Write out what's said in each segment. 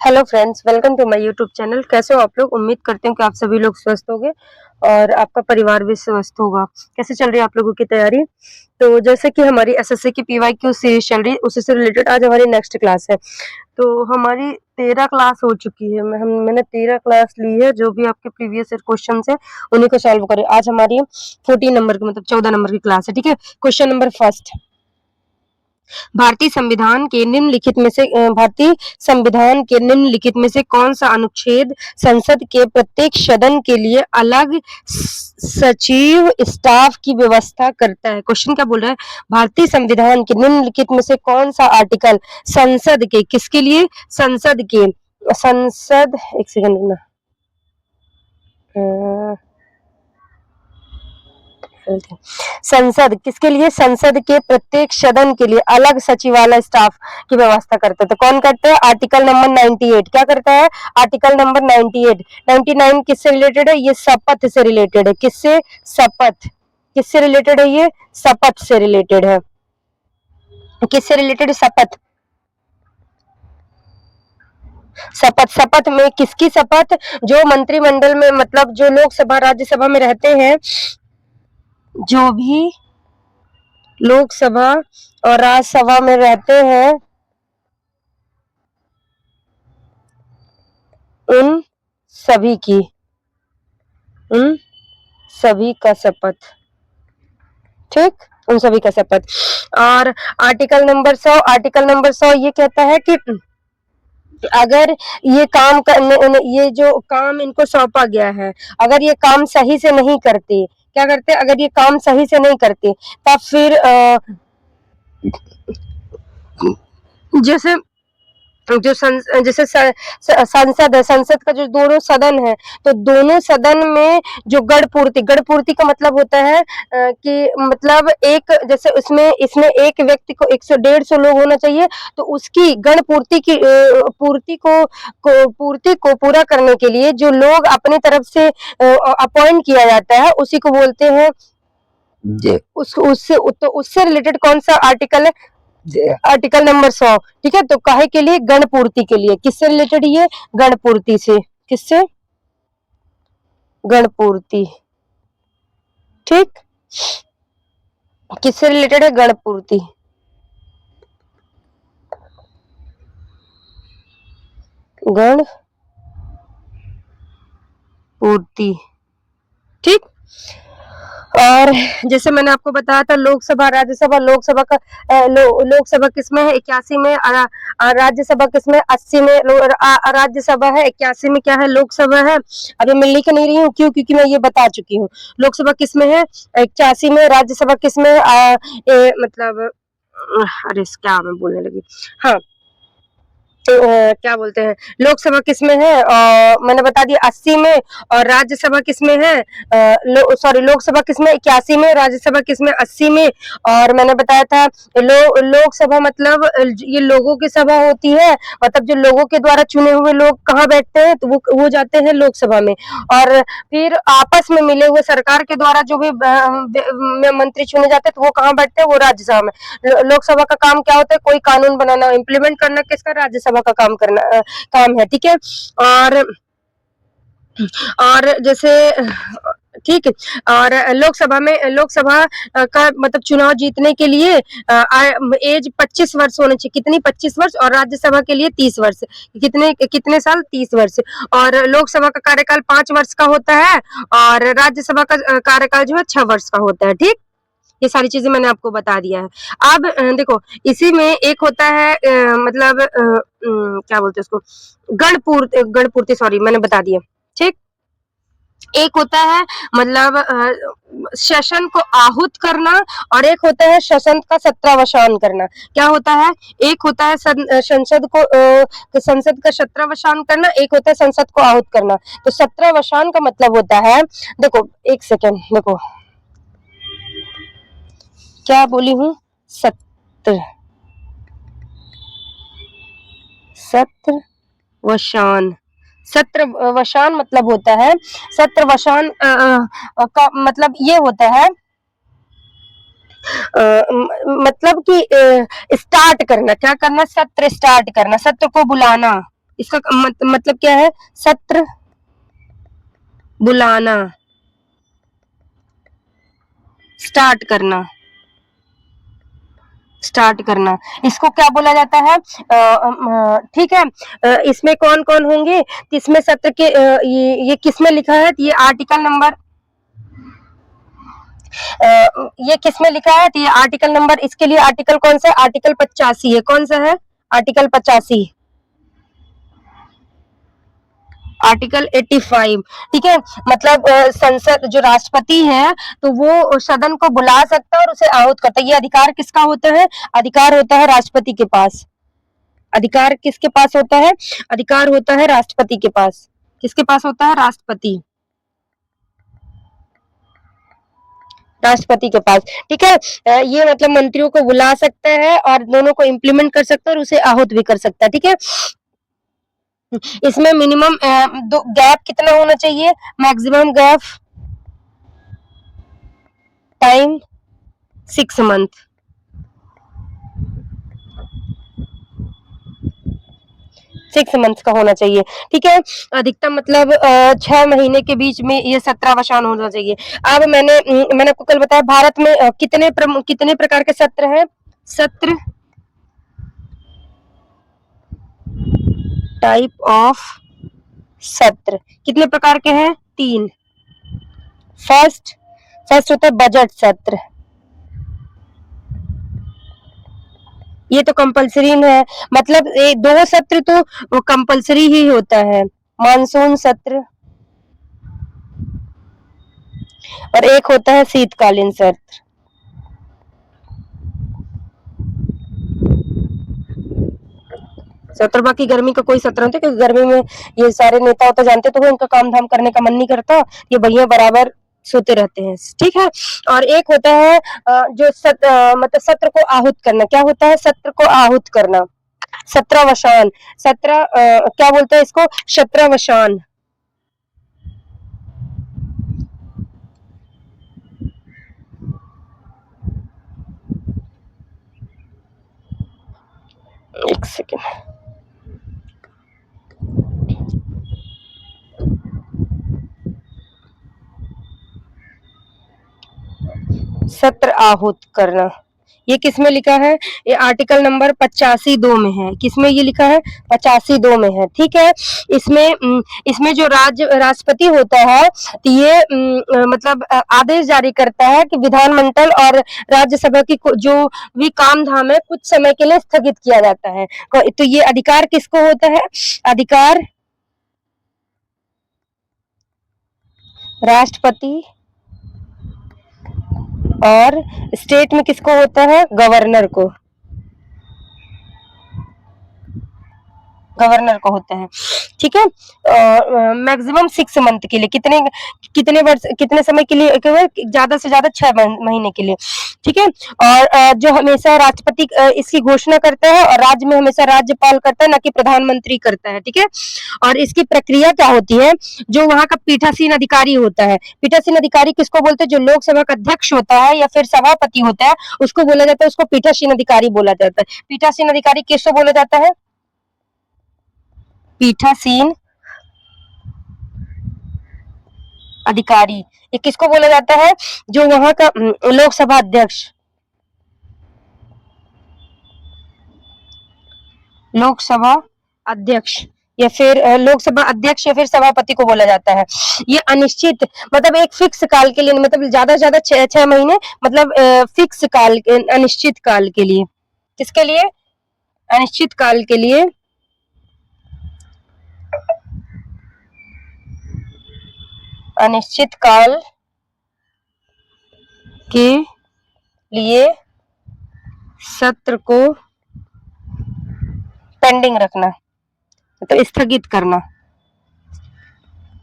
Hello friends, welcome to my YouTube channel. कैसे हो आप लोग? उम्मीद करते हैं कि आप सभी लोग स्वस्थ होंगे और आपका परिवार भी स्वस्थ होगा। कैसे चल रही है आप लोगों की तैयारी? तो जैसे कि हमारी एसएससी की पीवाईक्यू सीरीज चल रही है, उसी से रिलेटेड आज हमारी नेक्स्ट क्लास है। तो हमारी 13 क्लास हो चुकी है। मैंने 13 क्लास ली है। जो भी आपके प्रीवियस ईयर क्वेश्चन है उन्हीं को सॉल्व करें। आज हमारी 14 नंबर की मतलब 14 नंबर की क्लास है। ठीक है, क्वेश्चन नंबर फर्स्ट। भारतीय संविधान के निम्नलिखित में से कौन सा अनुच्छेद संसद के प्रत्येक सदन के लिए अलग सचिव स्टाफ की व्यवस्था करता है? क्वेश्चन क्या बोल रहा है? भारतीय संविधान के निम्नलिखित में से कौन सा आर्टिकल संसद के किसके लिए संसद एक सेकंड ना संसद किसके लिए संसद के प्रत्येक सदन के लिए अलग सचिवालय स्टाफ की व्यवस्था करता है? तो कौन करता है? आर्टिकल नंबर 98 क्या करता है? Article number 98। 99 किससे रिलेटेड है? ये शपथ से रिलेटेड है। किससे? शपथ। किससे रिलेटेड है? ये शपथ से रिलेटेड है। किससे रिलेटेड? शपथ। शपथ। शपथ में किसकी शपथ? जो मंत्रिमंडल में मतलब जो लोकसभा राज्यसभा में रहते हैं, जो भी लोकसभा और राज्यसभा में रहते हैं, उन सभी की उन सभी का शपथ। ठीक, उन सभी का शपथ। और आर्टिकल नंबर 100 ये कहता है कि अगर ये काम करने ये जो काम इनको सौंपा गया है, अगर ये काम सही से नहीं करते, क्या करते? अगर ये काम सही से नहीं करते तब फिर जैसे जो जैसे संसद है, संसद का जो दोनों सदन है, तो दोनों सदन में जो गण पूर्ति का मतलब होता है कि मतलब एक जैसे उसमें इसमें एक व्यक्ति को 100-150 लोग होना चाहिए, तो उसकी गण पूर्ति की पूर्ति को पूरा करने के लिए जो लोग अपनी तरफ से अपॉइंट किया जाता है, उसी को बोलते हैं। उससे रिलेटेड कौन सा आर्टिकल है? Article number 100। ठीक है, तो काहे के लिए? गण पूर्ति के लिए। किससे रिलेटेड? ये गण पूर्ति से। किससे? गण पूर्ति। ठीक, किससे रिलेटेड है? गण पूर्ति। गण पूर्ति। ठीक। और जैसे मैंने आपको बताया था लोकसभा राज्यसभा, लोकसभा किसमें है? 81 में, राज्यसभा किसमें? 80 में। राज्यसभा है 81 में, क्या है? लोकसभा है। अभी मैं लिख नहीं रही हूँ, क्यों? क्योंकि मैं ये बता चुकी हूँ। लोकसभा किसमें है? 81 में। राज्यसभा किसमें है? मतलब अरे क्या मैं बोलने लगी, हाँ, क्या बोलते हैं, लोकसभा किसमें है? मैंने बता दिया 80 में। और राज्यसभा किसमें है? सॉरी, लोकसभा किसमें? 81 में। राज्यसभा किसमें? 80 में। और मैंने बताया था लोकसभा मतलब ये लोगों की सभा होती है, मतलब जो लोगों के द्वारा चुने हुए लोग कहाँ बैठते हैं? तो वो जाते हैं लोकसभा में। और फिर आपस में मिले हुए सरकार के द्वारा जो भी मंत्री चुने जाते हैं, तो वो कहाँ बैठते हैं? वो राज्यसभा में। लोकसभा का काम क्या होता है? कोई कानून बनाना, इम्प्लीमेंट करना किसका? राज्यसभा का काम है। ठीक है। और जैसे ठीक है। और लोकसभा का मतलब चुनाव जीतने के लिए एज 25 वर्ष होनी चाहिए। कितनी? 25 वर्ष। और राज्यसभा के लिए 30 वर्ष। कितने साल? 30 वर्ष। और लोकसभा का कार्यकाल 5 वर्ष का होता है, और राज्यसभा का कार्यकाल जो है 6 वर्ष का होता है। ठीक, ये सारी चीजें मैंने आपको बता दिया है। अब देखो, इसी में एक होता है मतलब क्या बोलते हैं उसको, गण पूर्ति, सॉरी मैंने बता दिया। ठीक, एक होता है मतलब सेशन को आहूत करना, और एक होता है सेशन का सत्रावसान करना। क्या होता है? एक होता है संसद का सत्रावसान करना, एक होता है संसद को आहूत करना। तो सत्रावसान का मतलब होता है, देखो एक सेकेंड, देखो क्या बोली हूँ, सत्रवसान। सत्रवसान मतलब होता है, सत्रवसान का मतलब ये होता है मतलब कि स्टार्ट करना। क्या करना? सत्र स्टार्ट करना, सत्र को बुलाना। इसका मतलब क्या है? सत्र बुलाना, स्टार्ट करना, स्टार्ट करना, इसको क्या बोला जाता है? ठीक है। इसमें कौन कौन होंगे? इसमें सत्र के ये किसमें लिखा है? ये आर्टिकल नंबर ये किसमें लिखा है? ये आर्टिकल नंबर, इसके लिए आर्टिकल कौन सा है? आर्टिकल 85 है। कौन सा है? Article 85, article 85। ठीक है, मतलब संसद जो राष्ट्रपति है तो वो सदन को बुला सकता है और उसे आहूत करता है। ये अधिकार किसका होता है? अधिकार होता है राष्ट्रपति के पास। अधिकार किसके पास होता है? अधिकार होता है राष्ट्रपति के पास। किसके पास होता है? राष्ट्रपति, राष्ट्रपति के पास। ठीक है, ये मतलब मंत्रियों को बुला सकता है और दोनों को इम्प्लीमेंट कर सकता है और उसे आहूत भी कर सकता है। ठीक है, इसमें मिनिमम दो गैप कितना होना चाहिए? Maximum gap time 6 month. 6 month का होना चाहिए। ठीक है, अधिकतम मतलब 6 महीने के बीच में ये सत्रावसान होना चाहिए। अब मैंने आपको कल बताया भारत में कितने प्रकार के सत्र हैं? सत्र, टाइप ऑफ सत्र कितने प्रकार के हैं? 3। फर्स्ट होता है बजट सत्र, ये तो कंपलसरी है, मतलब 2 सत्र तो कंपलसरी ही होता है, मानसून सत्र, और एक होता है शीतकालीन सत्र। सत्र बाकी गर्मी का कोई सत्र नहीं था, क्योंकि गर्मी में ये सारे नेता होता जानते तो वो इनका काम धाम करने का मन नहीं करता, ये भैया बराबर सोते रहते हैं। ठीक है, और एक होता है जो मतलब सत्र को आहूत करना। क्या होता है? सत्र को आहूत करना, सत्रावसान। क्या बोलते हैं इसको? सत्रावसान। एक सेकेंड, सत्र आहूत करना, ये किसमें लिखा है? ये आर्टिकल नंबर 85(2) में है। किसमें ये लिखा है? 85(2) में है। ठीक है, इसमें जो राष्ट्रपति होता है तो ये मतलब आदेश जारी करता है कि विधानमंडल और राज्यसभा की जो भी काम धाम है कुछ समय के लिए स्थगित किया जाता है। तो ये अधिकार किसको होता है? अधिकार राष्ट्रपति, और स्टेट में किसको होता है? गवर्नर को, गवर्नर को होता है। ठीक है, मैक्सिमम 6 मंथ के लिए, कितने समय के लिए? ज्यादा से ज्यादा 6 महीने के लिए। ठीक है, और जो हमेशा राष्ट्रपति इसकी घोषणा करता है, और राज्य में हमेशा राज्यपाल करता है, ना कि प्रधानमंत्री करता है। ठीक है, और इसकी प्रक्रिया क्या होती है? जो वहां का पीठासीन अधिकारी होता है, पीठासीन अधिकारी किसको बोलते हैं? जो लोकसभा का अध्यक्ष होता है या फिर सभापति होता है उसको बोला जाता है, उसको पीठासीन अधिकारी बोला जाता है। पीठासीन अधिकारी किसको बोला जाता है? पीठासीन अधिकारी। ये किसको बोला जाता है? जो वहां का लोकसभा अध्यक्ष, लोकसभा अध्यक्ष या फिर लोकसभा अध्यक्ष या फिर सभापति को बोला जाता है। ये अनिश्चित, मतलब एक फिक्स काल के लिए, मतलब ज्यादा से ज्यादा 6 महीने, मतलब फिक्स काल, अनिश्चित काल के लिए। किसके लिए? अनिश्चित काल के लिए, अनिश्चित काल के लिए सत्र को पेंडिंग रखना, तो स्थगित करना,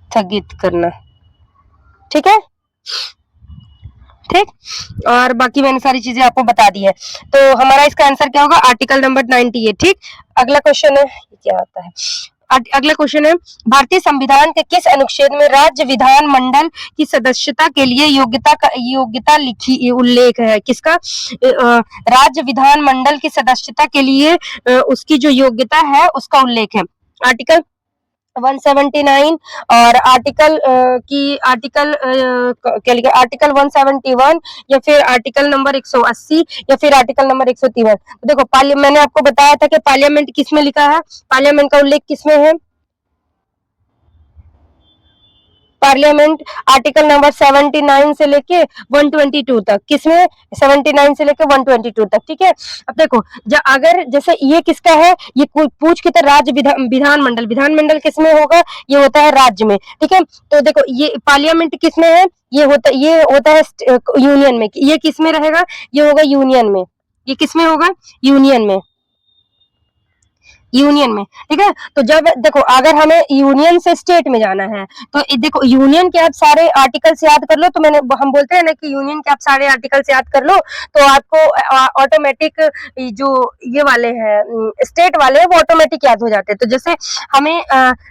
स्थगित करना। ठीक है, ठीक, और बाकी मैंने सारी चीजें आपको बता दी है। तो हमारा इसका आंसर क्या होगा? Article number 98। ठीक, अगला क्वेश्चन है, क्या आता है? अगला क्वेश्चन है, भारतीय संविधान के किस अनुच्छेद में राज्य विधान मंडल की सदस्यता के लिए योग्यता लिखी उल्लेख है? किसका? राज्य विधान मंडल की सदस्यता के लिए उसकी जो योग्यता है उसका उल्लेख है। आर्टिकल 179 और क्या लिखा, आर्टिकल 171 या फिर आर्टिकल नंबर 180 या फिर आर्टिकल नंबर 153। तो देखो मैंने आपको बताया था कि पार्लियामेंट किसमें लिखा है, पार्लियामेंट का उल्लेख किसमें है, पार्लियामेंट आर्टिकल नंबर 79 से लेके 122 तक, किसमें 79 से लेके 122 तक, ठीक है। अब देखो अगर जैसे ये किसका है, ये पूछ के तो राज्य विधानमंडल, विधानमंडल किसमें होगा, ये होता है राज्य में, ठीक है। तो देखो ये पार्लियामेंट किसमें है, ये होता है यूनियन में, ये किसमें रहेगा, ये होगा यूनियन में, ये किसमें होगा, यूनियन में, यूनियन में, ठीक है। तो जब देखो अगर हमें यूनियन से स्टेट में जाना है, तो देखो यूनियन के आप सारे आर्टिकल्स याद कर लो, तो हम बोलते हैं ना कि यूनियन के आप सारे आर्टिकल्स याद कर लो, तो आपको ऑटोमेटिक जो ये वाले हैं स्टेट वाले हैं वो ऑटोमेटिक याद हो जाते हैं। तो जैसे हमें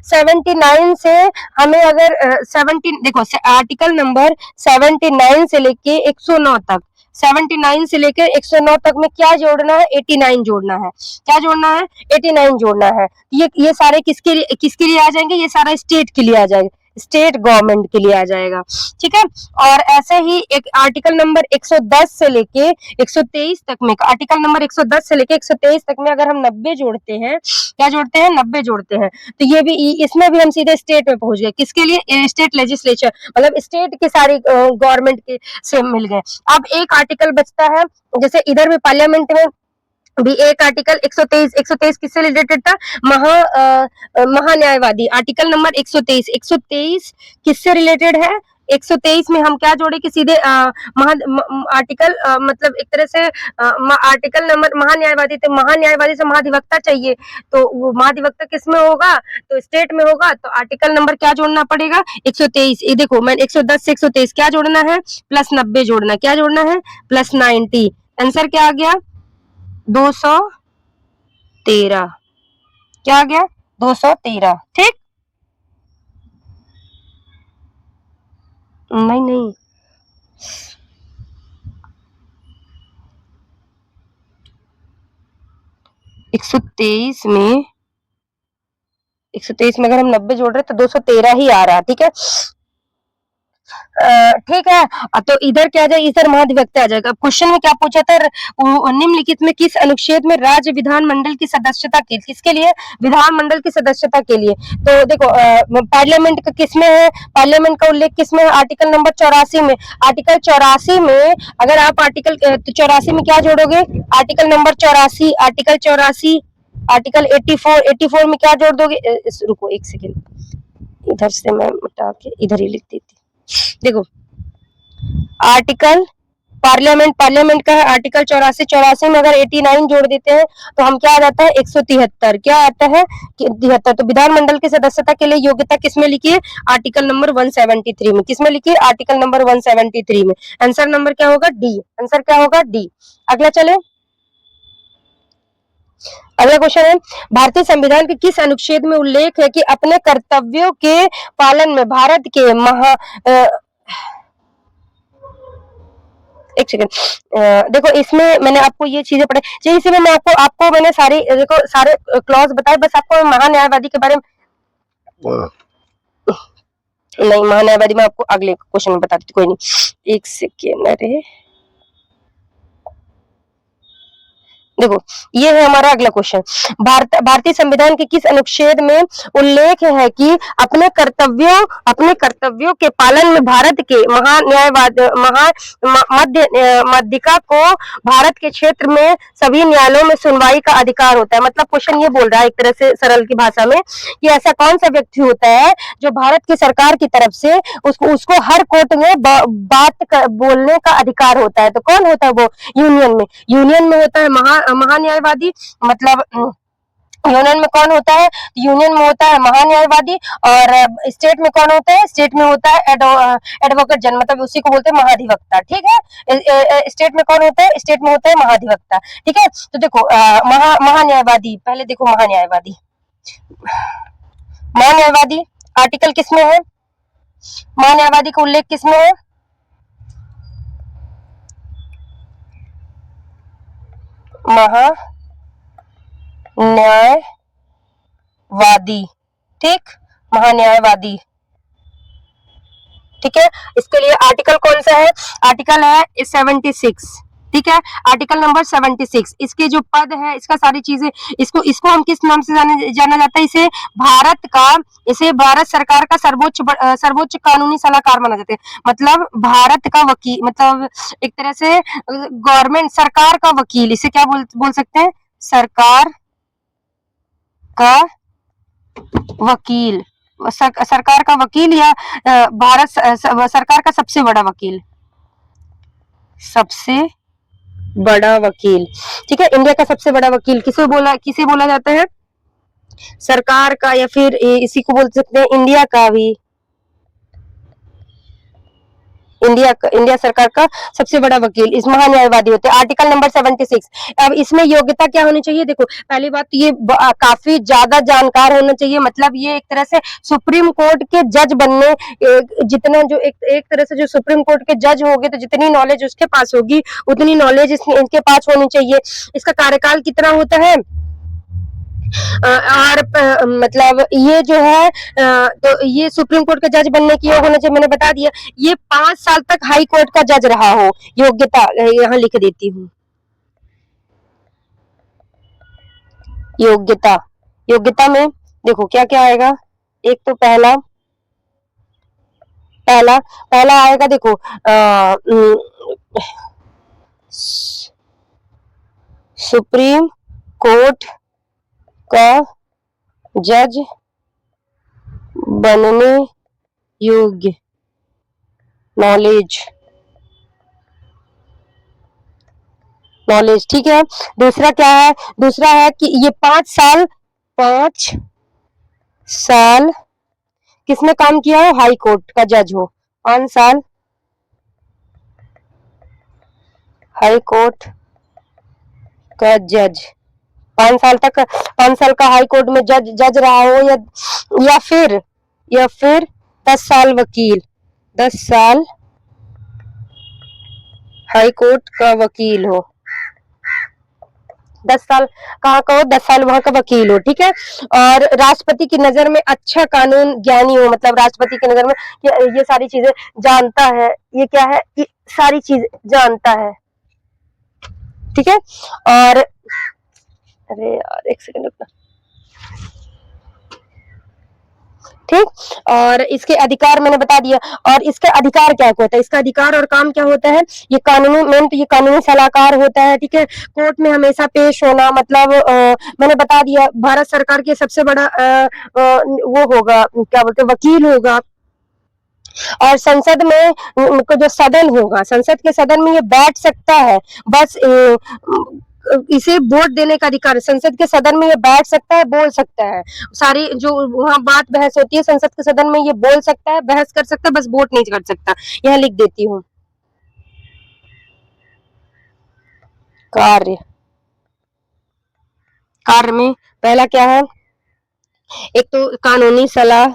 79 से हमें अगर 17 देखो आर्टिकल नंबर 79 से लेके 109 तक, 79 से लेकर 109 तक में क्या जोड़ना है, 89 जोड़ना है, क्या जोड़ना है, 89 जोड़ना है। ये सारे किसके लिए आ जाएंगे, ये सारा स्टेट के लिए आ जाएगा, स्टेट गवर्नमेंट के लिए आ जाएगा, ठीक है। और ऐसे ही एक आर्टिकल नंबर 110 से लेके 123 तक में, आर्टिकल नंबर 110 से लेके 123 तक में अगर हम 90 जोड़ते हैं, क्या जोड़ते हैं, 90 जोड़ते हैं, तो ये भी इसमें भी हम सीधे स्टेट में पहुंच गए, किसके लिए, स्टेट लेजिस्लेचर, मतलब स्टेट की सारी गवर्नमेंट के से मिल गए। अब एक आर्टिकल बचता है, जैसे इधर भी पार्लियामेंट में भी एक आर्टिकल 123 किससे रिलेटेड था, महान्यायवादी, आर्टिकल नंबर 123 किससे रिलेटेड है, 123 में हम क्या जोड़े कि सीधे आर्टिकल मतलब एक तरह से आर्टिकल नंबर महान्यायवादी, तो महान्यायवादी से महाधिवक्ता चाहिए, तो वो महाधिवक्ता किसमें होगा, तो स्टेट में होगा, तो आर्टिकल नंबर क्या जोड़ना पड़ेगा, 123। ये देखो मैं 110 से 123 क्या जोड़ना है, प्लस 90 जोड़ना, क्या जोड़ना है, प्लस 90, आंसर क्या आ गया, 213, क्या आ गया, 213, ठीक, नहीं नहीं 123 में अगर हम 90 जोड़ रहे तो 213 ही आ रहा है, ठीक है। ठीक है, तो इधर क्या आ जाए, इधर महाधिवक्ता आ जाएगा। अब क्वेश्चन में क्या पूछा था, निम्नलिखित में किस अनुच्छेद में राज्य विधानमंडल की सदस्यता की, किसके लिए, विधानमंडल की सदस्यता के लिए। तो देखो पार्लियामेंट का किसमें है, पार्लियामेंट का उल्लेख किसमें है, आर्टिकल नंबर 84 में, आर्टिकल 84 में अगर आप आर्टिकल 84 में क्या जोड़ोगे, आर्टिकल नंबर 84, आर्टिकल 84, आर्टिकल 84 में क्या जोड़ दोगे, रुको एक सेकेंड, इधर से मैं मिटा के इधर ही लिख देती, देखो आर्टिकल पार्लियामेंट का है आर्टिकल 84 में अगर 89 जोड़ देते हैं तो हम क्या आ जाता है, 173, क्या आता है, 73। तो विधानमंडल की सदस्यता के लिए योग्यता किसमें लिखी है, आर्टिकल नंबर 173 में, किसमें लिखी है, आर्टिकल नंबर 173 में, आंसर नंबर क्या होगा, डी, आंसर क्या होगा, डी। अगला चले, अगला क्वेश्चन है, भारतीय संविधान के किस अनुच्छेद में उल्लेख है कि अपने कर्तव्यों के पालन में भारत के एक सेकंड, देखो इसमें मैंने आपको ये चीजें पढ़ी, जी इसी में मैं आपको मैंने सारी देखो सारे क्लॉज बताए, बस आपको महान्यायवादी के बारे में नहीं, महान्यायवादी में आपको अगले क्वेश्चन में बता देती, कोई नहीं, एक सेकेंड, अरे देखो ये है हमारा अगला क्वेश्चन, भारतीय संविधान के किस अनुच्छेद में उल्लेख है कि अपने कर्तव्यों के पालन में भारत के मध्यिका को भारत के क्षेत्र में सभी न्यायालयों में सुनवाई का अधिकार होता है। मतलब क्वेश्चन ये बोल रहा है एक तरह से सरल की भाषा में कि ऐसा कौन सा व्यक्ति होता है जो भारत की सरकार की तरफ से उसको हर कोर्ट में बोलने का अधिकार होता है, तो कौन होता है वो, यूनियन में होता है महान्यायवादी, मतलब यूनियन में कौन होता है, यूनियन में होता है महान्यायवादी, और स्टेट में कौन होता है, स्टेट में होता है एडवोकेट जनरल, मतलब उसी को बोलते हैं महाधिवक्ता, ठीक है। स्टेट में कौन होता है, स्टेट में होता है महाधिवक्ता, ठीक है। तो देखो महान्यायवादी, पहले देखो महान्यायवादी आर्टिकल किसमें है, महान्यायवादी का उल्लेख किसमें है, महान्यायवादी वादी, ठीक, महान्यायवादी, ठीक है। इसके लिए आर्टिकल कौन सा है, आर्टिकल है 76, ठीक है, आर्टिकल नंबर 76। इसके जो पद है, इसका सारी चीजें, इसको हम किस नाम से जाना जाता है, इसे भारत सरकार का सर्वोच्च कानूनी सलाहकार माना जाता है। मतलब भारत का वकील, मतलब एक तरह से गवर्नमेंट, सरकार का वकील, इसे क्या बोल सकते हैं, सरकार का वकील, सरकार का वकील, या भारत सरकार का सबसे बड़ा वकील, सबसे बड़ा वकील, ठीक है। इंडिया का सबसे बड़ा वकील किसे बोला जाता है, सरकार का, या फिर इसी को बोल सकते हैं इंडिया का भी, इंडिया सरकार का सबसे बड़ा वकील, इस महान्यायवादी होते हैं। Article number 76। अब इसमें योग्यता क्या होनी चाहिए, देखो पहली बात तो ये काफी ज्यादा जानकार होना चाहिए, मतलब ये एक तरह से सुप्रीम कोर्ट के जज बनने, जितना जो एक तरह से जो सुप्रीम कोर्ट के जज होंगे तो जितनी नॉलेज उसके पास होगी उतनी नॉलेज इनके पास होनी चाहिए। इसका कार्यकाल कितना होता है, और मतलब ये जो है, तो ये सुप्रीम कोर्ट का जज बनने की योग होना चाहिए, मैंने बता दिया। ये 5 साल तक हाई कोर्ट का जज रहा हो, योग्यता यहाँ लिख देती हूँ। योग्यता में देखो क्या क्या आएगा, एक तो पहला आएगा, देखो सुप्रीम कोर्ट का जज बनने योग्य नॉलेज, ठीक है। दूसरा क्या है, दूसरा है कि ये 5 साल किसने काम किया हो, हाई कोर्ट का जज हो, 5 साल हाई कोर्ट का जज, 5 साल तक, 5 साल का हाई कोर्ट में जज रहा हो, या फिर 10 साल वकील, 10 साल हाई कोर्ट का वकील हो, 10 साल कहाँ का हो, 10 साल वहां का वकील हो, ठीक है। और राष्ट्रपति की नजर में अच्छा कानून ज्ञानी हो, मतलब राष्ट्रपति की नजर में ये सारी चीजें जानता है, ये क्या है, ये सारी चीज जानता है, ठीक है। और अरे यार एक सेकंड रुकना, ठीक। और इसके अधिकार मैंने बता दिया, और इसके अधिकार क्या होता है, इसका अधिकार और काम क्या होता है, ये कानूनी सलाहकार होता है, ठीक है। कोर्ट में हमेशा पेश होना, मतलब मैंने बता दिया भारत सरकार के सबसे बड़ा वो होगा, क्या बोलते हैं, वकील होगा। और संसद में जो सदन होगा, संसद के सदन में ये बैठ सकता है, बस इसे वोट देने का अधिकार, संसद के सदन में ये बैठ सकता है, बोल सकता है, सारी जो वहां बात बहस होती है संसद के सदन में ये बोल सकता है, बहस कर सकता है, बस वोट नहीं कर सकता। यहाँ लिख देती हूँ। कार्य में पहला क्या है, एक तो कानूनी सलाह,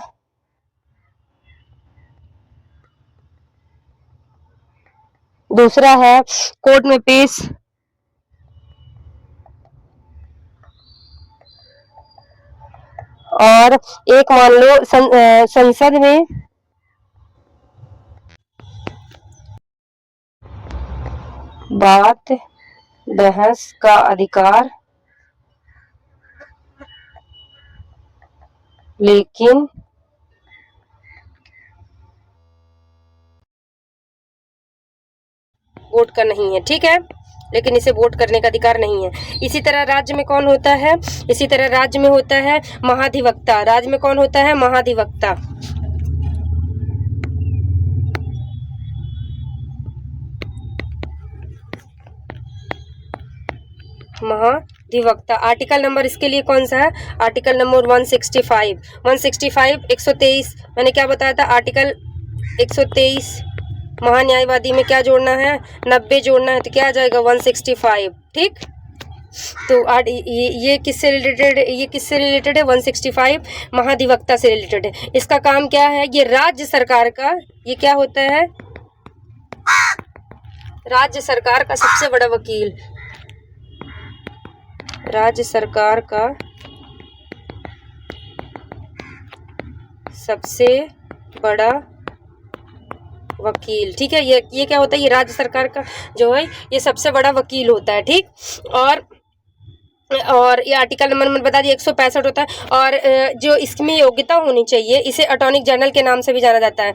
दूसरा है कोर्ट में पेश, और एक मान लो संसद में बात बहस का अधिकार, लेकिन वोट का नहीं है, ठीक है, लेकिन इसे वोट करने का अधिकार नहीं है। इसी तरह राज्य में कौन होता है, इसी तरह राज्य में होता है महाधिवक्ता, राज्य में कौन होता है, महाधिवक्ता, महाधिवक्ता। आर्टिकल नंबर इसके लिए कौन सा है, आर्टिकल नंबर 165, 123, मैंने क्या बताया था, आर्टिकल 123। महान्यायवादी में क्या जोड़ना है, 90 जोड़ना है, तो क्या आ जाएगा 165, ठीक। तो ये किससे रिलेटेड है, 165 महाधिवक्ता से रिलेटेड है। इसका काम क्या है, ये राज्य सरकार का, ये क्या होता है, राज्य सरकार का सबसे बड़ा वकील, राज्य सरकार का सबसे बड़ा वकील। ठीक है, ये क्या होता है, ये राज्य सरकार का जो है ये सबसे बड़ा वकील होता है। ठीक, और ये आर्टिकल नंबर मैंने बता दिया 165 होता है। और जो इसमें योग्यता होनी चाहिए, इसे अटॉर्नी जनरल के नाम से भी जाना जाता है।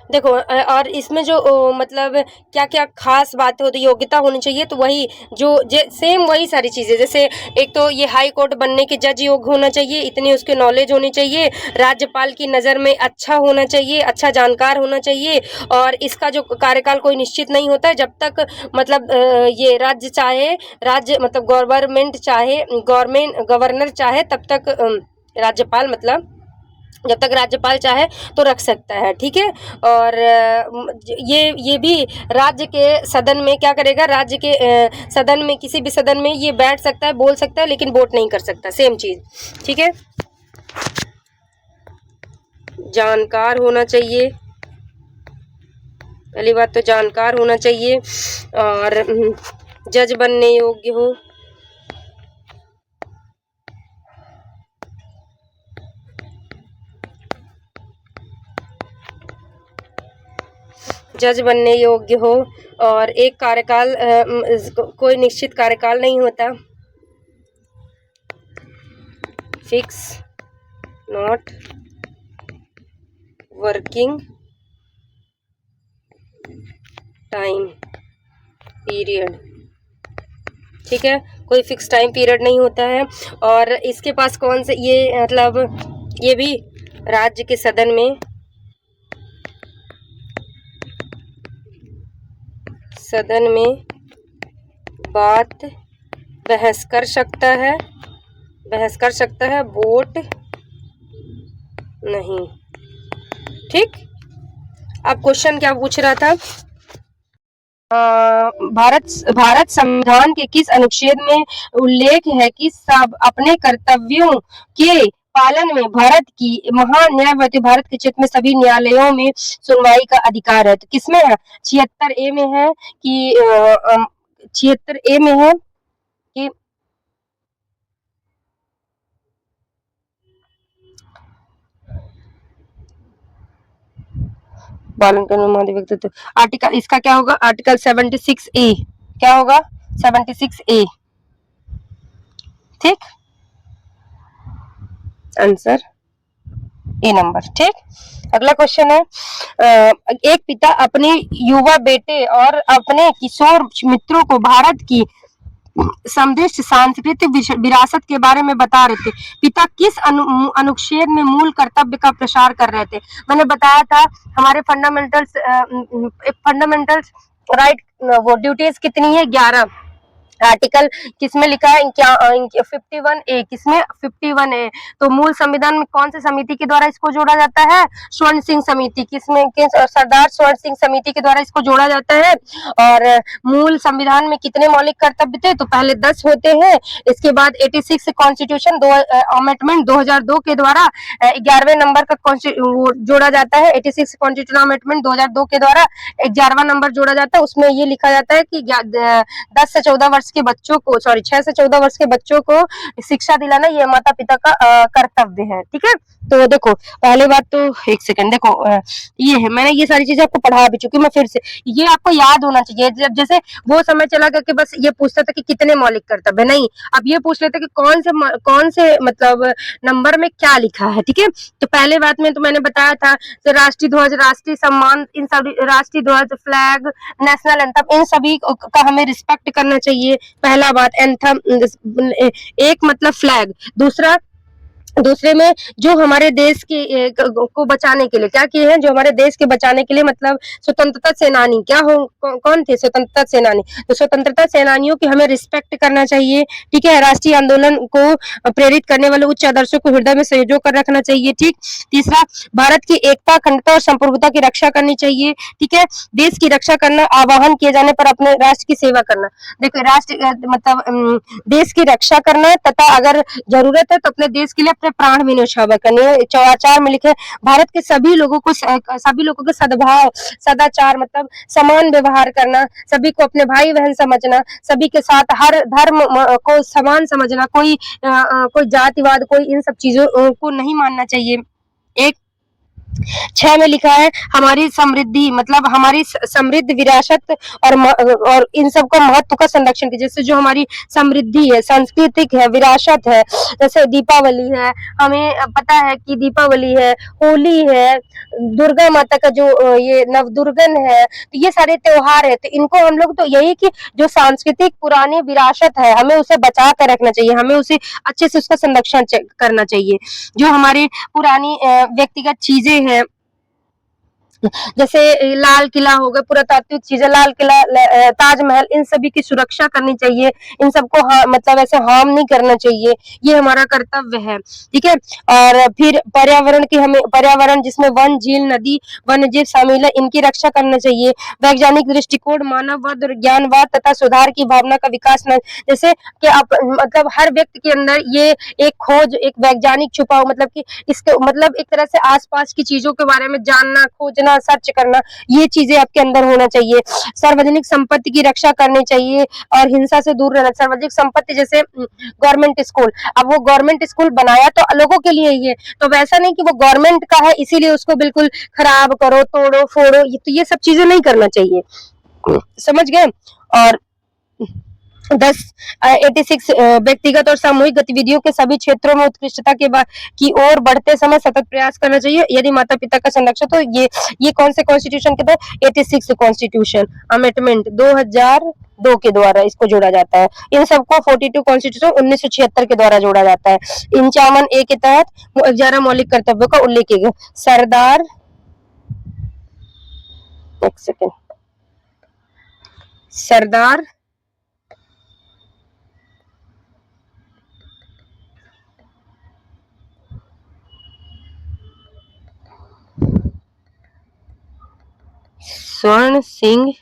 देखो और इसमें जो मतलब क्या क्या खास बातें होती, योग्यता होनी चाहिए, तो वही जो सेम वही सारी चीज़ें, जैसे एक तो ये हाई कोर्ट बनने के जज योग्य होना चाहिए, इतनी उसके नॉलेज होनी चाहिए, राज्यपाल की नज़र में अच्छा होना चाहिए, अच्छा जानकार होना चाहिए, और इसका जो कार्यकाल कोई निश्चित नहीं होता है जब तक मतलब ये राज्य मतलब गवर्नर चाहे तब तक राज्यपाल मतलब जब तक राज्यपाल चाहे तो रख सकता है। ठीक है, और ये भी राज्य के सदन में क्या करेगा, राज्य के सदन में किसी भी सदन में ये बैठ सकता है, बोल सकता है, लेकिन वोट नहीं कर सकता, सेम चीज़। ठीक है, जानकार होना चाहिए, पहली बात तो जानकार होना चाहिए, और जज बनने योग्य हो, जज बनने योग्य हो, और एक कार्यकाल कोई निश्चित कार्यकाल नहीं होता, fix not working time period. ठीक है, कोई फिक्स टाइम पीरियड नहीं होता है। और इसके पास कौन से ये मतलब ये भी राज्य के सदन में बात बहस कर सकता है, वोट नहीं। ठीक, अब क्वेश्चन क्या पूछ रहा था, भारत संविधान के किस अनुच्छेद में उल्लेख है कि सब अपने कर्तव्यों के पालन में भारत की महान न्यायवती भारत के क्षेत्र में सभी न्यायालयों में सुनवाई का अधिकार है। तो किसमें है, 76A में है कि 76A में है कि पालन करने महाधिक व्यक्तित्व। आर्टिकल इसका क्या होगा, आर्टिकल 76A क्या होगा, 76A। ठीक, आंसर ए नंबर। ठीक, अगला क्वेश्चन है, एक पिता अपने युवा बेटे और अपने किशोर मित्रों को भारत की समृद्ध सांस्कृतिक विरासत के बारे में बता रहे थे। पिता किस अनुच्छेद में मूल कर्तव्य का प्रसार कर रहे थे। मैंने बताया था हमारे फंडामेंटल्स राइट वो ड्यूटीज कितनी है, 11। आर्टिकल किसमें लिखा है, 51A, किसमें 51A। तो मूल संविधान में कौन सी समिति के द्वारा इसको जोड़ा जाता है, स्वर्ण सिंह समिति, सरदार स्वर्ण सिंह समिति के द्वारा इसको जोड़ा जाता है। और मूल संविधान में कितने मौलिक कर्तव्य थे, तो पहले 10 होते हैं, इसके बाद 86 कॉन्स्टिट्यूशन अमेंडमेंट 2002 के द्वारा 11वें नंबर का जोड़ा जाता है। 86 कॉन्स्टिट्यूशन अमेंडमेंट 2002 के द्वारा 11वां नंबर जोड़ा जाता है। उसमें ये लिखा जाता है कि 10 से 14 वर्ष के बच्चों को 6 से 14 वर्ष के बच्चों को शिक्षा दिलाना ये माता पिता का कर्तव्य है। ठीक है, तो देखो पहले बात तो एक सेकंड, देखो ये है, मैंने ये सारी चीजें आपको पढ़ा भी चुकी, मैं फिर से ये आपको याद होना चाहिए। जब जैसे वो समय चला गया कि बस ये पूछता था कि कितने मौलिक कर्तव्य, नहीं, अब ये पूछ लेते कि कौन से मतलब नंबर में क्या लिखा है। ठीक है, तो पहले बात में तो मैंने बताया था तो राष्ट्रीय ध्वज, राष्ट्रीय सम्मान, इन सभी राष्ट्रीय ध्वज, फ्लैग, नेशनल एंथम, इन सभी का हमें रिस्पेक्ट करना चाहिए। पहला बात एंथम, एक मतलब फ्लैग, दूसरे में जो हमारे देश के को बचाने के लिए क्या किए हैं, जो हमारे देश के बचाने के लिए मतलब स्वतंत्रता सेनानी क्या हो, कौन थे, स्वतंत्रता सेनानी। तो स्वतंत्रता सेनानियों की हमें रिस्पेक्ट करना चाहिए। ठीक है, राष्ट्रीय आंदोलन को प्रेरित करने वाले उच्च आदर्शों को हृदय में संजो कर रखना चाहिए। ठीक, तीसरा भारत की एकता, अखंडता और संप्रभुता की रक्षा करनी चाहिए। ठीक है, देश की रक्षा करना, आह्वान किए जाने पर अपने राष्ट्र की सेवा करना। देखो राष्ट्र मतलब देश की रक्षा करना तथा अगर जरूरत है तो अपने देश के लिए भारत में प्राण भी न्यौछावर करने, आचार में लिखे भारत के सभी लोगों के सद्भाव सदाचार मतलब समान व्यवहार करना, सभी को अपने भाई बहन समझना, सभी के साथ हर धर्म को समान समझना, कोई जातिवाद कोई इन सब चीजों को नहीं मानना चाहिए। एक 6 में लिखा है हमारी समृद्धि मतलब हमारी समृद्ध विरासत और इन सब का महत्व का संरक्षण कीजिए। जैसे जो हमारी समृद्धि है, सांस्कृतिक है, विरासत है, जैसे दीपावली है, हमें पता है कि दीपावली है, होली है, दुर्गा माता का जो ये नवदुर्गन है, तो ये सारे त्योहार है, तो इनको हम लोग तो यही कि जो सांस्कृतिक पुरानी विरासत है हमें उसे बचा कर रखना चाहिए, हमें उसे अच्छे से उसका संरक्षण करना चाहिए। जो हमारी पुरानी व्यक्तिगत चीजें हैं जैसे लाल किला हो गया, पुरातात्विक चीजें, लाल किला, ताजमहल, इन सभी की सुरक्षा करनी चाहिए, इन सबको मतलब ऐसे हार्म नहीं करना चाहिए, ये हमारा कर्तव्य है, ठीक है। और फिर पर्यावरण जिसमें वन, झील, नदी, वन्य जीव शामिल है, इनकी रक्षा करना चाहिए। वैज्ञानिक दृष्टिकोण, मानववाद और ज्ञानवाद तथा सुधार की भावना का विकास जैसे कि आप मतलब हर व्यक्ति के अंदर ये एक खोज, एक वैज्ञानिक छुपा मतलब कि इसके मतलब एक तरह से आसपास की चीजों के बारे में जानना, खोजना, सर्च करना, ये चीजें आपके अंदर होना चाहिए। सार्वजनिक संपत्ति की रक्षा करनी चाहिए और हिंसा से दूर रहना। सार्वजनिक संपत्ति जैसे गवर्नमेंट स्कूल, अब वो गवर्नमेंट स्कूल बनाया तो लोगों के लिए ही है, तो वैसा नहीं कि वो गवर्नमेंट का है इसीलिए उसको बिल्कुल खराब करो, तोड़ो फोड़ो, तो ये सब चीजें नहीं करना चाहिए, समझ गए। और 86 व्यक्तिगत और सामूहिक गतिविधियों के सभी क्षेत्रों में उत्कृष्टता की ओर बढ़ते समय सतत प्रयास करना चाहिए यदि माता पिता का संरक्षण। तो ये कौन से कॉन्स्टिट्यूशन के तहत? 86 कॉन्स्टिट्यूशन अमेंडमेंट 2002 के द्वारा इसको जोड़ा जाता है। इन सबको 42 कॉन्स्टिट्यूशन 1976 के द्वारा जोड़ा जाता है। 51A के तहत 11 मौलिक कर्तव्यों का उल्लेख किया गया। सरदार, एक सेकेंड, सरदार स्वर्ण सिंह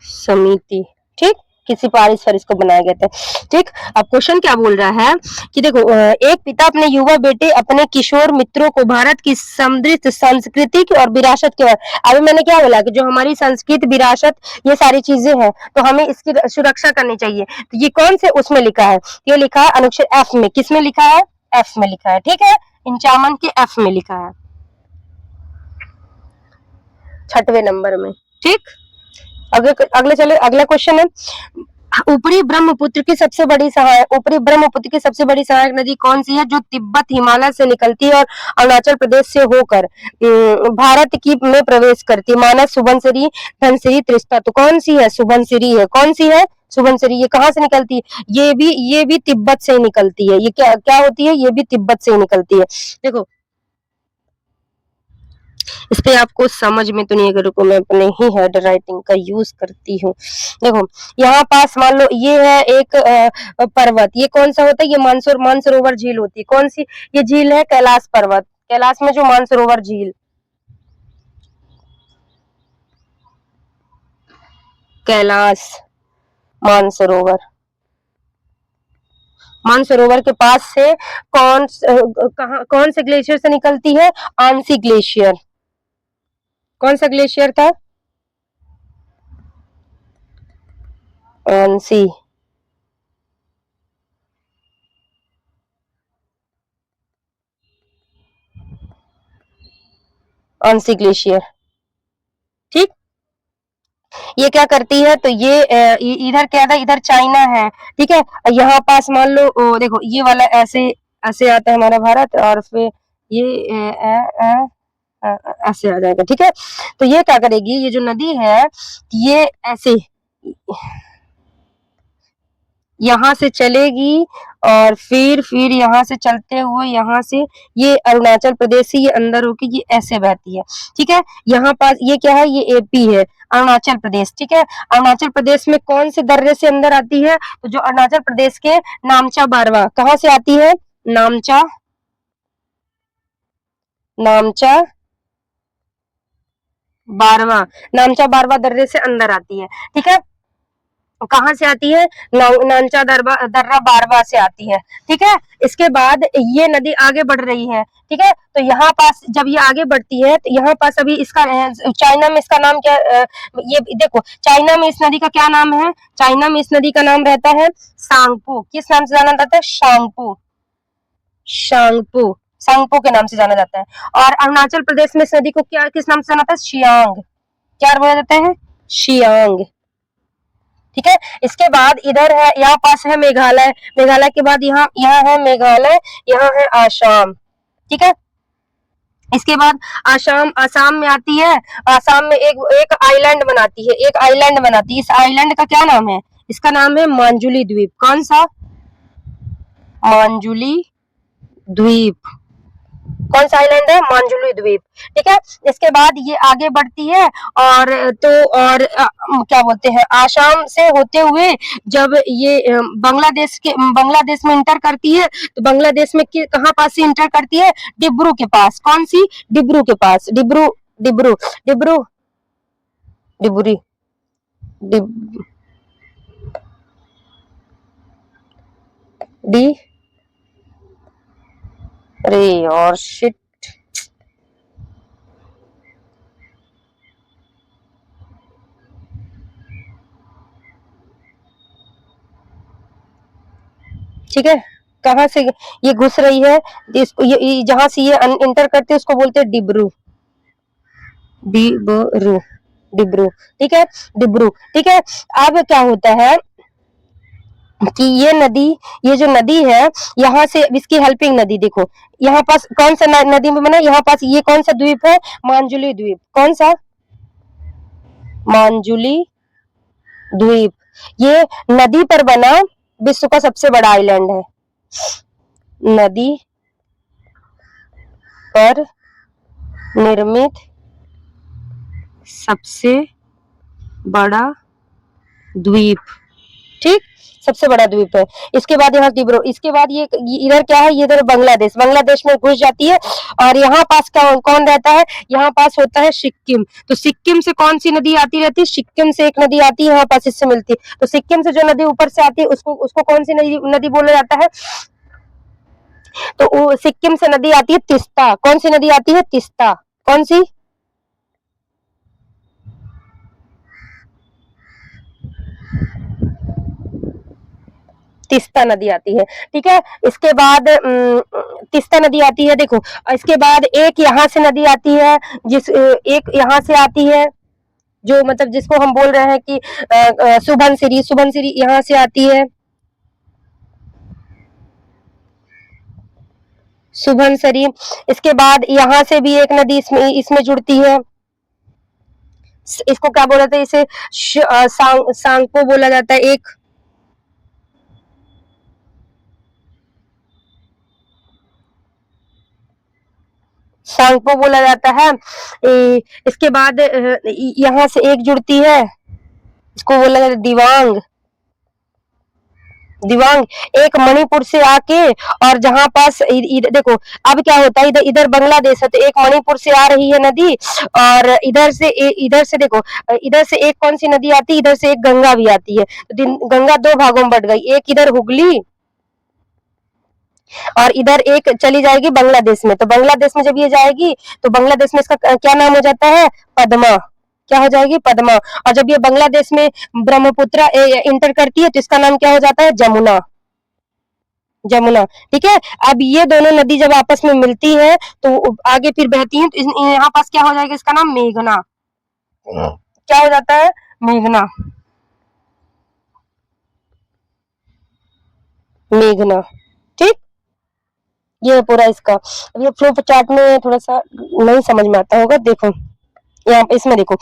समिति, ठीक, किसी पारिश पर इसको बनाया गया था, ठीक। अब क्वेश्चन क्या बोल रहा है कि देखो, एक पिता अपने युवा बेटे अपने किशोर मित्रों को भारत की समृद्ध संस्कृति और विरासत के अभी मैंने क्या बोला कि जो हमारी संस्कृति विरासत ये सारी चीजें हैं तो हमें इसकी सुरक्षा करनी चाहिए। तो ये कौन से उसमें लिखा है? ये लिखा है अनुच्छेद एफ में। किसमें लिखा है? एफ में लिखा है, ठीक है, 51 के एफ में लिखा है, 6वें नंबर में, ठीक। अगला क्वेश्चन है, ऊपरी ब्रह्मपुत्र की सबसे बड़ी सहायक नदी कौन सी है जो तिब्बत हिमालय से निकलती है और अरुणाचल प्रदेश से होकर भारत की में प्रवेश करती है? मानस, सुबनसिरी, धनसिरी, त्रिस्ता। तो कौन सी है? सुबनसिरी है। कौन सी है? सुबनसिरी। ये कहाँ से निकलती है? ये भी तिब्बत से निकलती है। ये क्या होती है? ये भी तिब्बत से निकलती है। देखो इस पे आपको समझ में तो नहीं अगर को मैं अपने ही हेड राइटिंग का यूज करती हूँ। देखो यहाँ पास मान लो ये है एक पर्वत, ये कौन सा होता है? ये मानसरोवर झील होती है। कौन सी ये झील है? कैलाश पर्वत, कैलाश में जो मानसरोवर झील, कैलाश मानसरोवर, मानसरोवर के पास से कौन से ग्लेशियर से निकलती है? ANSI glacier. कौन सा ग्लेशियर था? आंसी, आंसी ग्लेशियर, ठीक। ये क्या करती है? तो ये इधर क्या था? इधर चाइना है, ठीक है। यहाँ पास मान लो देखो ये वाला ऐसे ऐसे आता है हमारा भारत और फिर ये ऐसे आ जाएगा, ठीक है। तो ये क्या करेगी? ये जो नदी है ये ऐसे यहाँ से चलेगी और फिर यहाँ से चलते हुए यहाँ से ये अरुणाचल प्रदेश से ये अंदर होके ये ऐसे बहती है, ठीक है। यहाँ पास ये क्या है? ये एपी है, अरुणाचल प्रदेश, ठीक है। अरुणाचल प्रदेश में कौन से दर्रे से अंदर आती है? तो जो अरुणाचल प्रदेश के नामचा बारवा, कहाँ से आती है? नामचा, नामचा बारवा, नामचा बारवा दर्रे से अंदर आती है, ठीक है। कहाँ से आती है, नानचा दर्रा बारवा से आती है, ठीक है। इसके बाद ये नदी आगे बढ़ रही है, ठीक है। तो यहाँ पास जब ये आगे बढ़ती है तो यहाँ पास अभी इसका चाइना में इसका नाम क्या, ये देखो चाइना में इस नदी का क्या नाम है, चाइना में इस नदी का नाम रहता है सांगपो। किस नाम से जाना जाता है, शांगपो, शांगपो, सांगपो के नाम से जाना जाता है। और अरुणाचल प्रदेश में इस नदी को क्या किस नाम से जाना जाता है, शियांग, क्या बोला जाता है, शियांग, ठीक है। इसके बाद इधर है, यहाँ पास है मेघालय, मेघालय के बाद यहाँ है मेघालय, यहाँ है आसाम, ठीक है। इसके बाद आसाम में आती है, आसाम में एक आइलैंड बनाती है, एक आइलैंड बनाती है। इस आइलैंड का क्या नाम है, इसका नाम है मांजुली द्वीप। कौन सा, मांजुली द्वीप, कौन सा आइलैंड है, मांजुली द्वीप, ठीक है। इसके बाद ये आगे बढ़ती है और क्या बोलते हैं, आसाम से होते हुए जब ये बांग्लादेश में इंटर करती है, तो बांग्लादेश में कहाँ पास से इंटर करती है, डिब्रू के पास। कौन सी, डिब्रू के पास, डिब्रू डिब्रू डिब्रू डिब्री डी अरे और शिट, ठीक है। कहाँ से ये घुस रही है, इसको ये जहां से ये इंटर करते हैं उसको बोलते हैं डिब्रू, डिब्रू, डिब्रू, ठीक है, डिब्रू, ठीक है। अब क्या होता है कि ये जो नदी है, यहाँ से इसकी हेल्पिंग नदी देखो, यहाँ पास कौन सा नदी में बना, यहाँ पास ये कौन सा द्वीप है, मांजुली द्वीप। कौन सा, मांजुली द्वीप, ये नदी पर बना विश्व का सबसे बड़ा आइलैंड है, नदी पर निर्मित सबसे बड़ा द्वीप, ठीक, सबसे बड़ा द्वीप है। इसके बाद यहाँ डिब्रू, इसके बाद ये इधर क्या है, ये इधर बांग्लादेश, बांग्लादेश में घुस जाती है। और यहाँ पास कौन रहता है, यहाँ पास होता है सिक्किम। तो सिक्किम से कौन सी नदी आती रहती है, सिक्किम से एक नदी आती है, यहाँ पास इससे मिलती है। तो सिक्किम से जो नदी ऊपर से आती है उसको कौन सी नदी बोला जाता है, तो सिक्किम से नदी आती है तीस्ता। कौन सी नदी आती है, तीस्ता, कौन सी, तीस्ता नदी आती है, ठीक है। इसके बाद तीस्ता नदी आती है, देखो। इसके बाद एक यहाँ से नदी आती है, एक यहाँ से आती है, जो मतलब जिसको हम बोल रहे हैं कि सुबनसिरी, सुबनसिरी यहाँ से आती है, सुबनसिरी। इसके बाद यहाँ से भी एक नदी इसमें जुड़ती है, इसको क्या बोला जाता है, इसे सांगपो बोला जाता है, एक सांगपो बोला जाता है। इसके बाद यहाँ से एक जुड़ती है, इसको बोला जाता है दिवांग, दिवांग एक मणिपुर से आके, और जहां पास देखो अब क्या होता है, इधर बांग्लादेश है, तो एक मणिपुर से आ रही है नदी, और इधर से देखो, इधर से एक कौन सी नदी आती है, इधर से एक गंगा भी आती है। तो गंगा दो भागों में बढ़ गई, एक इधर हुगली और इधर एक चली जाएगी बांग्लादेश में। तो बांग्लादेश में जब ये जाएगी तो बांग्लादेश में इसका क्या नाम हो जाता है, पद्मा, क्या हो जाएगी, पद्मा। और जब ये बांग्लादेश में ब्रह्मपुत्र इंटर करती है तो इसका नाम क्या हो जाता है, जमुना, जमुना, ठीक है। अब ये दोनों नदी जब आपस में मिलती है तो आगे फिर बहती हैं, तो यहाँ पास क्या हो जाएगा, इसका नाम मेघना, क्या हो जाता है, मेघना, मेघना, ठीक। ये पूरा इसका, अब ये फ्लो चार्ट में थोड़ा सा नहीं समझ में आता होगा, देखो यहाँ इसमें देखो,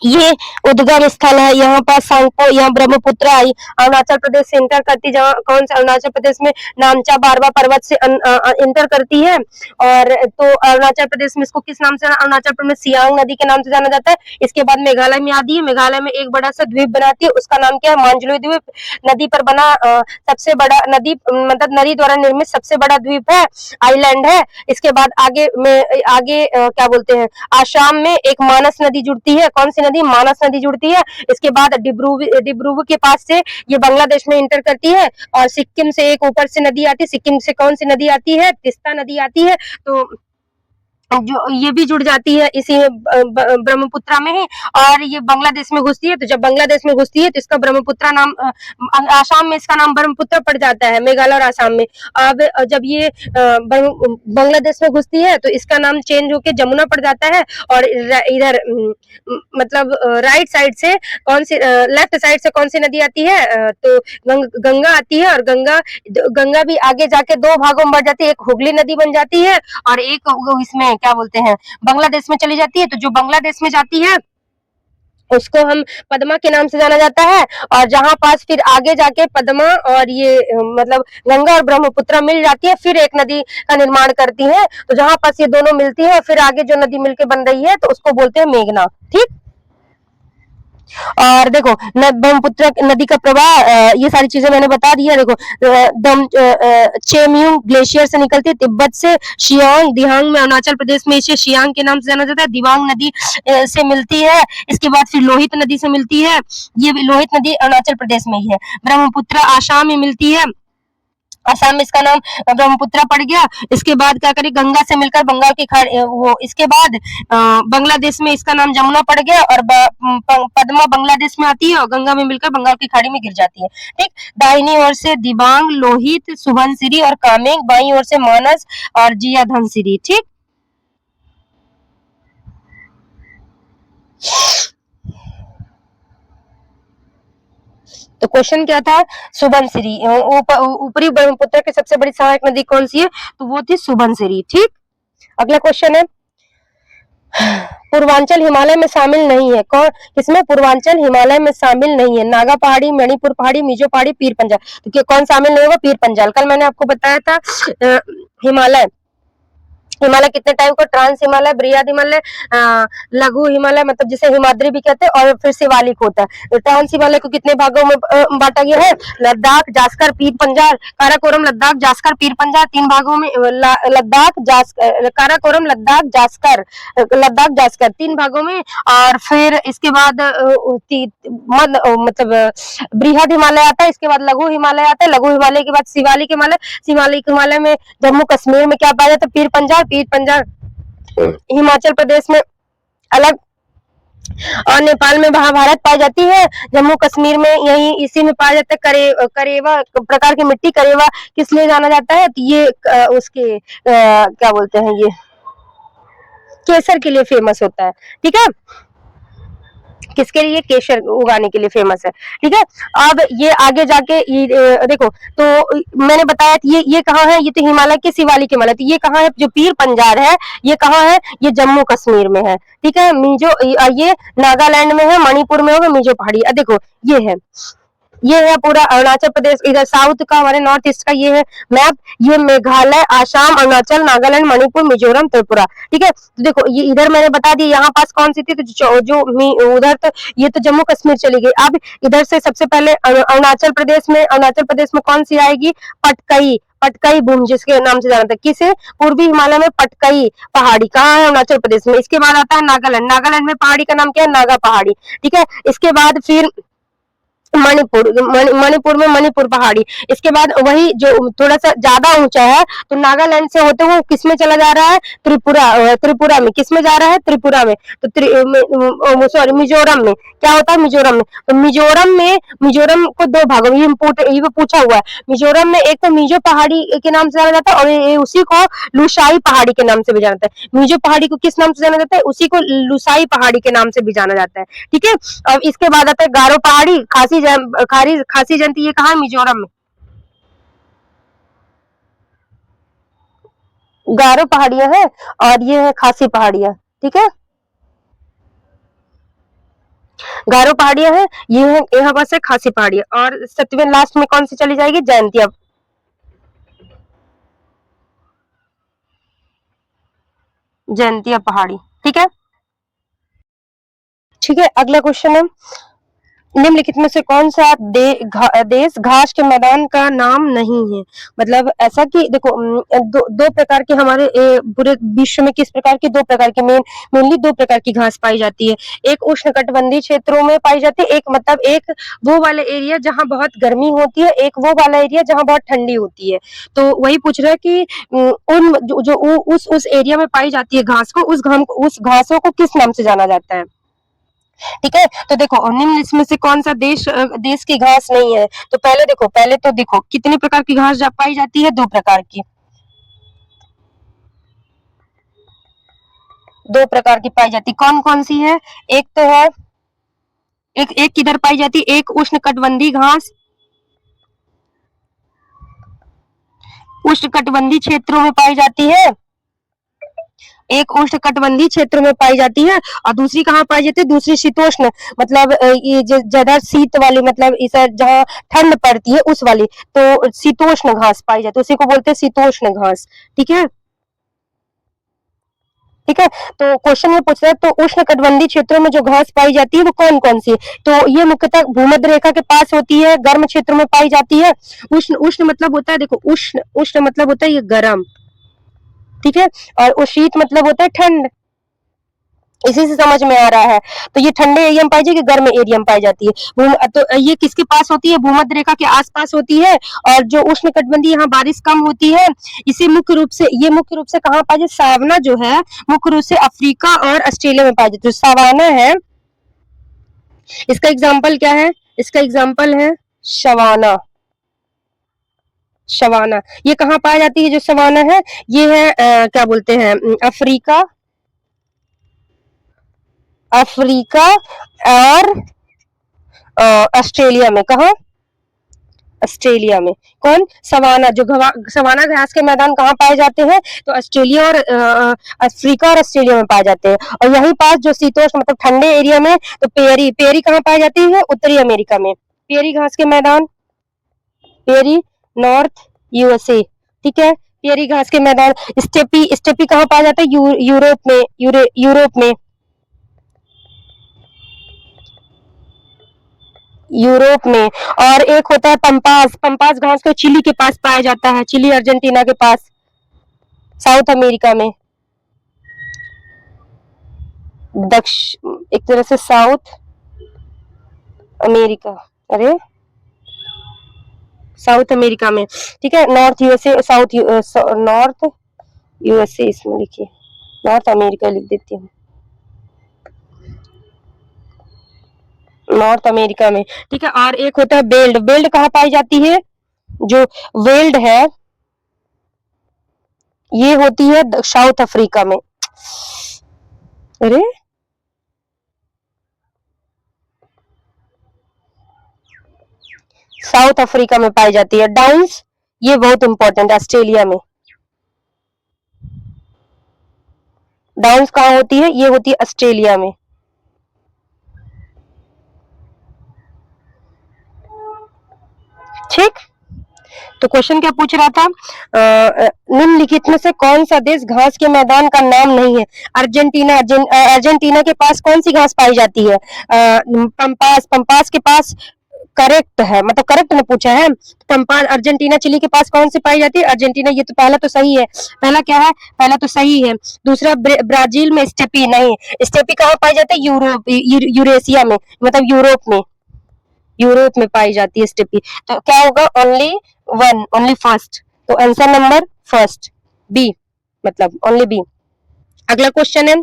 ये उद्गम स्थल है, यहाँ पास सांगपो, यहाँ ब्रह्मपुत्र आई, अरुणाचल प्रदेश से इंटर करती, जहाँ कौन सा, अरुणाचल प्रदेश में नामचा बारवा पर्वत से इंटर करती है। और तो अरुणाचल प्रदेश में इसको किस नाम से, अरुणाचल प्रदेश में सियांग नदी के नाम से जाना जाता है। इसके बाद मेघालय में आती है, मेघालय में एक बड़ा सा द्वीप बनाती है, उसका नाम क्या है, मांजुली द्वीप। नदी पर बना सबसे बड़ा नदी, मतलब नदी द्वारा निर्मित सबसे बड़ा द्वीप है, आइलैंड है। इसके बाद आगे क्या बोलते हैं, आसाम में एक मानस नदी जुड़ती है, कौन सी नदी नदी, मानस नदी जुड़ती है। इसके बाद डिब्रूगढ़ के पास से ये बांग्लादेश में इंटर करती है और सिक्किम से एक ऊपर से नदी आती है। सिक्किम से कौन सी नदी आती है? तीस्ता नदी आती है। तो जो ये भी जुड़ जाती है इसी ब्रह्मपुत्रा में ही, और ये बांग्लादेश में घुसती है। तो जब बांग्लादेश में घुसती है तो इसका ब्रह्मपुत्रा नाम आसाम में इसका नाम ब्रह्मपुत्र पड़ जाता है, मेघालय और आसाम में। अब जब ये बांग्लादेश में घुसती है तो इसका नाम चेंज होके जमुना पड़ जाता है। और इधर मतलब राइट साइड से कौन सी, लेफ्ट साइड से कौन सी नदी आती है? तो गंगा आती है। और गंगा भी आगे जाके दो भागों में बढ़ जाती है, एक हुगली नदी बन जाती है और एक इसमें क्या बोलते हैं, बांग्लादेश में चली जाती है। तो जो बांग्लादेश में जाती है उसको हम पद्मा के नाम से जाना जाता है। और जहां पास फिर आगे जाके पद्मा और ये मतलब गंगा और ब्रह्मपुत्र मिल जाती है, फिर एक नदी का निर्माण करती है। तो जहां पास ये दोनों मिलती है, फिर आगे जो नदी मिलके बन रही है तो उसको बोलते हैं मेघना। ठीक। और देखो ब्रह्मपुत्र नदी का प्रवाह, ये सारी चीजें मैंने बता दी है। देखो चेम्यू ग्लेशियर से निकलती है तिब्बत से शियांग, दिहांग में अरुणाचल प्रदेश में इसे शियांग के नाम से जाना जाता है। दिबांग नदी से मिलती है। इसके बाद फिर लोहित नदी से मिलती है, ये लोहित नदी अरुणाचल प्रदेश में ही है। ब्रह्मपुत्र आसाम में मिलती है, असम में इसका नाम ब्रह्मपुत्र पड़ गया। इसके बाद क्या करी, गंगा से मिलकर बंगाल की खाड़ी, वो इसके बाद बांग्लादेश में इसका नाम जमुना पड़ गया। और पद्मा बांग्लादेश में आती है और गंगा में मिलकर बंगाल की खाड़ी में गिर जाती है। ठीक। दाहिनी ओर से दिबांग, लोहित, सुबनसिरी और कामेंग, बाई ओर से मानस और जिया धनसिरी। ठीक। तो क्वेश्चन क्या था? सुबनसिरी। ऊपरी ब्रह्मपुत्र की सबसे बड़ी सहायक नदी कौन सी है? तो वो थी सुबनसिरी। ठीक। अगला क्वेश्चन है, पूर्वांचल हिमालय में शामिल नहीं है कौन? किसमें? पूर्वांचल हिमालय में शामिल नहीं है। नागा पहाड़ी, मणिपुर पहाड़ी, मिजो पहाड़ी, पीर पंजाल। तो कौन शामिल नहीं होगा? पीर पंजाल। कल मैंने आपको बताया था हिमालय कितने टाइप का, ट्रांस हिमालय, बृहद हिमालय, लघु हिमालय, मतलब जिसे हिमाद्री भी कहते हैं, और फिर शिवालिक होता है। तो ट्रांस हिमालय को कितने भागों में बांटा गया है? लद्दाख, जास्कर, पीर पंजाल, काराकोरम, लद्दाख, जास्कर, पीर पंजाल, 3 भागों में। लद्दाख, काराकोरम, लद्दाख, जास्कर 3 भागों में। और फिर इसके बाद मतलब बृहद हिमालय आता है, इसके बाद लघु हिमालय आता है, लघु हिमालय के बाद शिवालिक हिमालय, शिवालिक हिमालय में जम्मू कश्मीर में क्या पाया जाता है? पीर पंजाल, हिमाचल प्रदेश में अलग, और नेपाल में महाभारत पाई जाती है। जम्मू कश्मीर में यही इसी में पाया जाता है करेवा प्रकार की मिट्टी। करेवा किस लिए जाना जाता है? तो ये उसके क्या बोलते हैं, ये केसर के लिए फेमस होता है। ठीक है, किसके लिए? केसर उगाने के लिए फेमस है। ठीक है। अब ये आगे जाके देखो, तो मैंने बताया ये कहाँ है? ये तो हिमालय के शिवालिक हिमालय। तो ये कहाँ है? जो पीर पंजाल है ये कहाँ है? ये जम्मू कश्मीर में है। ठीक है। ये नागालैंड में है, मणिपुर में होगा मिजो पहाड़ी। देखो ये है पूरा अरुणाचल प्रदेश, इधर साउथ का, हमारे नॉर्थ ईस्ट का ये है मैप। ये मेघालय, आसाम, अरुणाचल, नागालैंड, मणिपुर, मिजोरम, त्रिपुरा। ठीक है। तो देखो ये इधर मैंने बता दी, यहाँ पास कौन सी थी? तो जो उधर तो ये तो जम्मू कश्मीर चली गई। अब इधर से सबसे पहले अरुणाचल प्रदेश में कौन सी आएगी? पटकई भूमि, जिसके नाम से जाना था। किसे? पूर्वी हिमालय में पटकई पहाड़ी कहाँ है? अरुणाचल प्रदेश में। इसके बाद आता है नागालैंड में पहाड़ी का नाम क्या है? नागा पहाड़ी। ठीक है। इसके बाद फिर मणिपुर में मणिपुर पहाड़ी। इसके बाद वही जो थोड़ा सा ज्यादा ऊंचा है, तो नागालैंड से होते हुए किसमें चला जा रहा है? त्रिपुरा में। किसमें जा रहा है? त्रिपुरा में। तो सॉरी, मिजोरम में। क्या होता है? मिजोरम में। तो मिजोरम को 2 भागों में, ये पूछा हुआ है। मिजोरम में एक तो मिजो पहाड़ी के नाम से जाना जाता है, और उसी को लुसाई पहाड़ी के नाम से भी जाना जाता है। मिजो पहाड़ी को किस नाम से जाना जाता है? उसी को लुसाई पहाड़ी के नाम से भी जाना जाता है। ठीक है। अब इसके बाद आता है गारो पहाड़ी, खासी जयंती। ये कहाँ है? मिजोरम में। गारो पहाड़ियां है और ये है खासी पहाड़ियां। ठीक है। गारो पहाड़ियां है, ये है, यहाँ पास है खासी पहाड़ियां। और 7वें लास्ट में कौन सी चली जाएगी? जयंतिया पहाड़ी। ठीक है। ठीक है। अगला क्वेश्चन है, निम्नलिखित में से कौन सा देश घास के मैदान का नाम नहीं है? मतलब ऐसा कि देखो दो प्रकार के हमारे पूरे विश्व में किस प्रकार की दो प्रकार की मेनली दो प्रकार की घास पाई जाती है। एक उष्णकटिबंधीय क्षेत्रों में पाई जाती है, एक मतलब एक वो वाला एरिया जहाँ बहुत गर्मी होती है, एक वो वाला एरिया जहाँ बहुत ठंडी होती है। तो वही पूछ रहा है कि उन जो उस एरिया में पाई जाती है घास को, उस घासों को किस नाम से जाना जाता है? ठीक है, तो देखो निम्न इसमें से कौन सा देश की घास नहीं है? तो पहले तो देखो कितने प्रकार की घास पाई जाती है? दो प्रकार की पाई जाती, कौन कौन सी है? एक तो है एक एक किधर पाई जाती है? एक उष्णकटिबंधीय घास उष्णकटिबंधीय क्षेत्रों में पाई जाती है, एक उष्णकटिबंधीय क्षेत्र में पाई जाती है, और दूसरी कहाँ पाई जाती है? दूसरी शीतोष्ण, मतलब ये ज्यादा शीत वाली, मतलब इस जहाँ ठंड पड़ती है उस वाली, तो शीतोष्ण घास पाई जाती है, उसी को बोलते हैं शीतोष्ण घास। ठीक है, ठीक है। तो क्वेश्चन ये पूछ रहा है, तो उष्णकटिबंधीय क्षेत्रों में जो घास पाई जाती है वो कौन कौन सी है? तो ये मुख्यतः भूमध्य रेखा के पास होती है, गर्म क्षेत्रों में पाई जाती है। उष्ण उष्ण मतलब होता है, देखो उष्ण उष्ण मतलब होता है ये गर्म, ठीक है, और वो शीत मतलब होता है ठंड। इसी से समझ में आ रहा है। तो ये ठंडे एरिया में पाई जाएगी, गर्म एरिया में पाई जाती है। तो ये किसके पास होती है? भूमध्य रेखा के आसपास होती है। और जो उष्णकटिबंधीय, यहाँ बारिश कम होती है। इसे मुख्य रूप से कहाँ पाई जाती है? सावना जो है मुख्य रूप से अफ्रीका और ऑस्ट्रेलिया में पाई जाती है। सावाना है, इसका एग्जाम्पल क्या है? इसका एग्जाम्पल है शवाना। शवाना ये कहाँ पाई जाती है? जो सवाना है ये है क्या बोलते हैं, अफ्रीका, अफ्रीका और ऑस्ट्रेलिया में। कहा? ऑस्ट्रेलिया में। कौन? सवाना। जो सवाना घास के मैदान कहाँ पाए जाते हैं? तो ऑस्ट्रेलिया और अफ्रीका और ऑस्ट्रेलिया में पाए जाते हैं। और यहीं पास जो शीतोष्ण मतलब ठंडे एरिया में, तो पेरी पेरी कहाँ पाई जाती है? उत्तरी अमेरिका में। पेरी घास के मैदान, पेरी, नॉर्थ यूएसए। ठीक है, पेरी घास के मैदान। स्टेपी स्टेपी कहाँ पाया जाता है? यूरोप में, यूरोप में, यूरोप में। और एक होता है पंपास। पंपास घास को चिली के पास पाया जाता है, चिली अर्जेंटीना के पास, साउथ अमेरिका में। एक तरह से साउथ अमेरिका, अरे साउथ अमेरिका में। ठीक है, नॉर्थ यूएसए, नॉर्थ यूएसए इसमें लिखिए, नॉर्थ अमेरिका लिख देती हूँ, नॉर्थ अमेरिका में। ठीक है, और एक होता है बेल्ट। बेल्ट कहाँ पाई जाती है? जो वेल्ड है ये होती है साउथ अफ्रीका में। अरे साउथ अफ्रीका में पाई जाती है। डाउन्स ये बहुत इंपॉर्टेंट है, ऑस्ट्रेलिया में। डाउन्स कहाँ होती है? ये होती है ऑस्ट्रेलिया में। ठीक, तो क्वेश्चन क्या पूछ रहा था? निम्नलिखित में से कौन सा देश घास के मैदान का नाम नहीं है? अर्जेंटीना। अर्जेंटीना के पास कौन सी घास पाई जाती है? पंपास। पंपास के पास करेक्ट है, मतलब करेक्ट ने पूछा है। Pampas Argentina. चिली के पास कौन सी पाई जाती है? अर्जेंटीना। ये तो पहला तो सही है, पहला क्या है? पहला तो सही है। दूसरा ब्राजील में स्टेपी नहीं। स्टेपी कहाँ पाई जाती है? यूरेशिया में, मतलब यूरोप में, यूरोप में पाई जाती है स्टेपी। तो क्या होगा? Only one, only first. तो आंसर नंबर फर्स्ट, बी, मतलब ओनली बी। अगला क्वेश्चन है,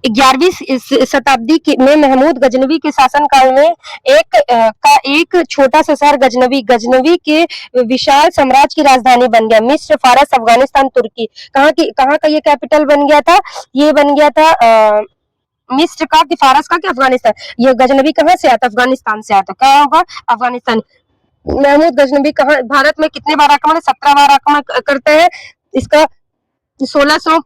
11वीं शताब्दी में महमूद गजनवी के शासनकाल में एक छोटा सा शहर गजनवी गजनवी के विशाल साम्राज्य की राजधानी बन गया। मिस्र, फारस, अफगानिस्तान, तुर्की। कहाँ का ये कैपिटल बन गया था? ये बन गया था मिस्र का, कि फारस का, कि अफगानिस्तान? ये गजनवी कहाँ से आता? अफगानिस्तान से आता। क्या होगा? अफगानिस्तान। महमूद गजनवी कहाँ, भारत में कितने बार आक्रमण? 17 बार आक्रमण करते हैं। इसका 1600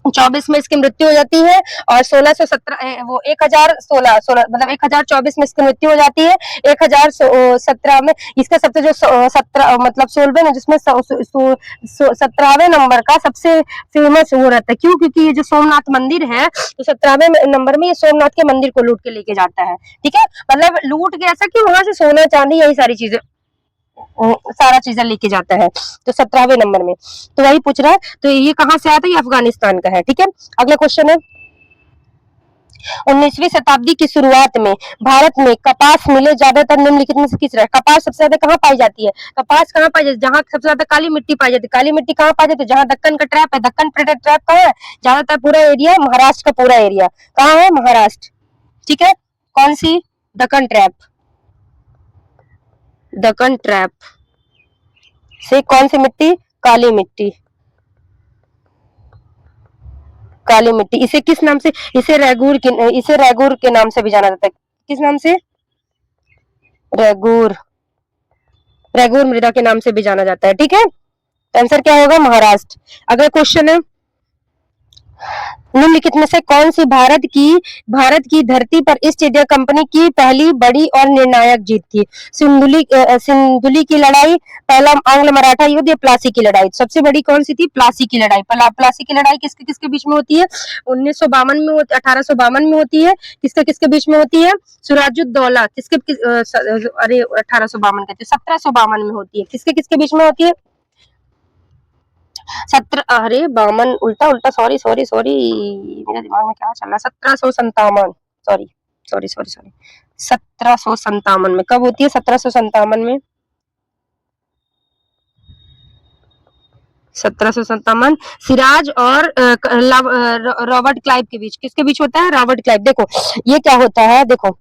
24 में इसकी मृत्यु हो जाती है, और 1617 वो 1016 मतलब 1024 में इसकी मृत्यु हो जाती है। 1017 में इसका सबसे जो 17 मतलब 16वें में जिसमें 17वें नंबर का सबसे फेमस वो रहता है। क्यों? क्योंकि ये जो सोमनाथ मंदिर है, तो 17वें नंबर में ये सोमनाथ के मंदिर को लूट के लेके जाता है। ठीक है, मतलब लूट के ऐसा कि वहां से सोना चांदी यही सारी चीजें सारा चीजें लेके जाता है। तो 17वें नंबर में तो वही पूछ रहा है। तो ये कहाँ से आता है? ये अफगानिस्तान का है। ठीक है, अगला क्वेश्चन है, 19वीं शताब्दी की शुरुआत में भारत में कपास मिले ज्यादातर निम्नलिखित में से किस रहा? कपास सबसे ज्यादा कहाँ पाई जाती है? कपास कहाँ पाई जाती है? जहाँ सबसे ज्यादा काली मिट्टी पाई जाती है। काली मिट्टी कहाँ पाई जाती है? जहाँ दक्कन का ट्रैप है। दक्कन ट्रैप कहाँ है? ज्यादातर पूरा एरिया महाराष्ट्र का पूरा एरिया कहाँ है? महाराष्ट्र। ठीक है, कौन सी? दक्कन ट्रैप। दक्कन ट्रैप से कौन सी मिट्टी? काली मिट्टी। काली मिट्टी। इसे किस नाम से? इसे रैगूर के नाम से भी जाना जाता है। किस नाम से? रैगूर। रैगूर मृदा के नाम से भी जाना जाता है। ठीक है, आंसर क्या होगा? महाराष्ट्र। अगला क्वेश्चन है, निम्नलिखित में से कौन सी भारत की धरती पर ईस्ट इंडिया कंपनी की पहली बड़ी और निर्णायक जीत थी? सिंधुली की लड़ाई, पहला आंग्ल मराठा युद्ध, या प्लासी की लड़ाई? सबसे बड़ी कौन सी थी? प्लासी की लड़ाई। प्लासी की लड़ाई किसके किसके बीच में होती है? 1952 में 1852 में होती है। किसके किसके बीच में होती है? सिराजुद्दौला अरे 1852 कहते 1752 में होती है। किसके किसके बीच में होती है? 52 उल्टा उल्टा, सॉरी सॉरी सॉरी, मेरे दिमाग में क्या चल रहा है? 1757, सॉरी सॉरी सॉरी सॉरी, 1757 में। कब होती है 1757 में? 1757 सिराज और रॉबर्ट क्लाइव के बीच। किसके बीच होता है? Robert Clive. देखो ये क्या होता है, देखो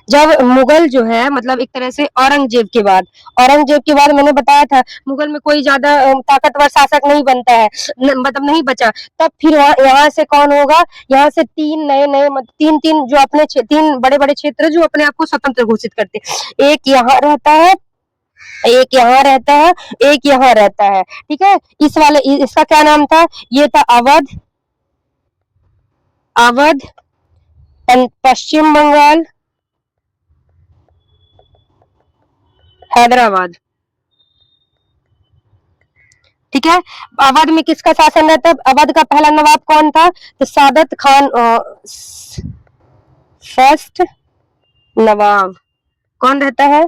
जब मुगल जो है मतलब एक तरह से औरंगजेब के बाद मैंने बताया था मुगल में कोई ज्यादा ताकतवर शासक नहीं बनता है, मतलब नहीं बचा। तब फिर यहाँ से कौन होगा? यहाँ से तीन नए नए तीन तीन जो अपने तीन बड़े बड़े क्षेत्र जो अपने आप को स्वतंत्र घोषित करते, एक यहाँ रहता है, एक यहाँ रहता है, एक यहाँ रहता है। ठीक है, इसका क्या नाम था? ये था अवध, पश्चिम बंगाल, हैदराबाद। ठीक है, अवध में किसका शासन रहता है? अवध का पहला नवाब कौन था? तो सादत खान। फर्स्ट नवाब कौन रहता है?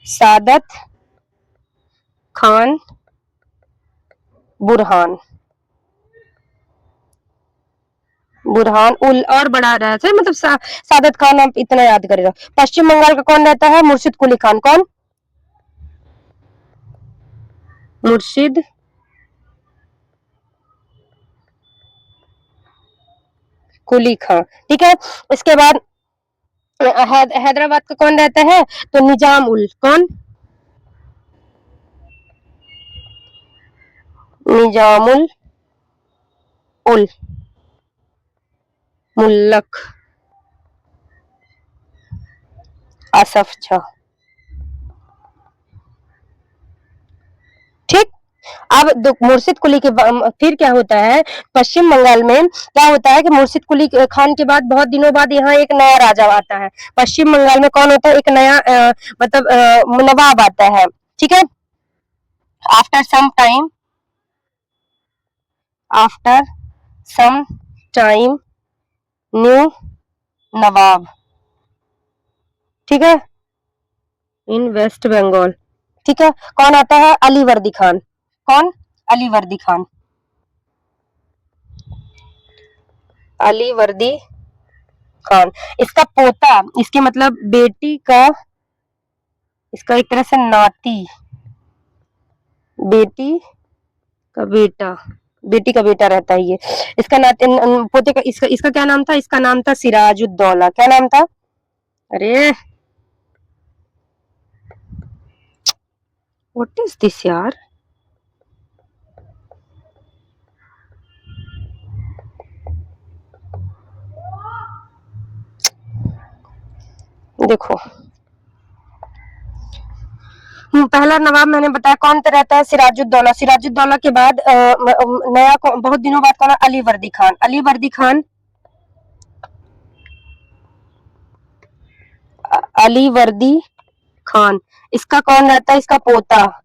सादत खान बुरहान उल और बड़ा रहता है, मतलब सादत खान आप इतना याद करेगा। पश्चिम बंगाल का कौन रहता है? मुर्शिद कुली खान। कौन? मुर्शिद कुली खान। ठीक है, इसके बाद हैदराबाद का कौन रहता है? तो निजाम उल। कौन? निजामुल उल मुल्लक असफ झा। ठीक, अब मुर्शिद कुली के फिर क्या होता है पश्चिम बंगाल में? क्या होता है कि मुर्शिद कुली खान के बाद बहुत दिनों बाद यहाँ एक नया राजा आता है। पश्चिम बंगाल में कौन होता है? एक नया मतलब नवाब आता है। ठीक है, आफ्टर सम टाइम न्यू नवाब। ठीक है, इन वेस्ट बंगाल। ठीक है, कौन आता है? अलीवर्दी खान। कौन? अलीवर्दी खान। अलीवर्दी खान इसका पोता, इसके मतलब बेटी का, इसका एक तरह से नाती, बेटी का बेटा रहता है ये। इसका नाते पोते का इसका क्या नाम था? इसका नाम था सिराजुद्दौला। क्या नाम था? अरे व्हाट इज दिस यार? देखो पहला नवाब मैंने बताया कौन रहता है, सिराजुद्दौला। सिराजुद्दौला के बाद नया बहुत दिनों बाद कौन है, अली वर्दी खान। अली वर्दी खान, अली वर्दी खान। इसका कौन रहता है, इसका पोता,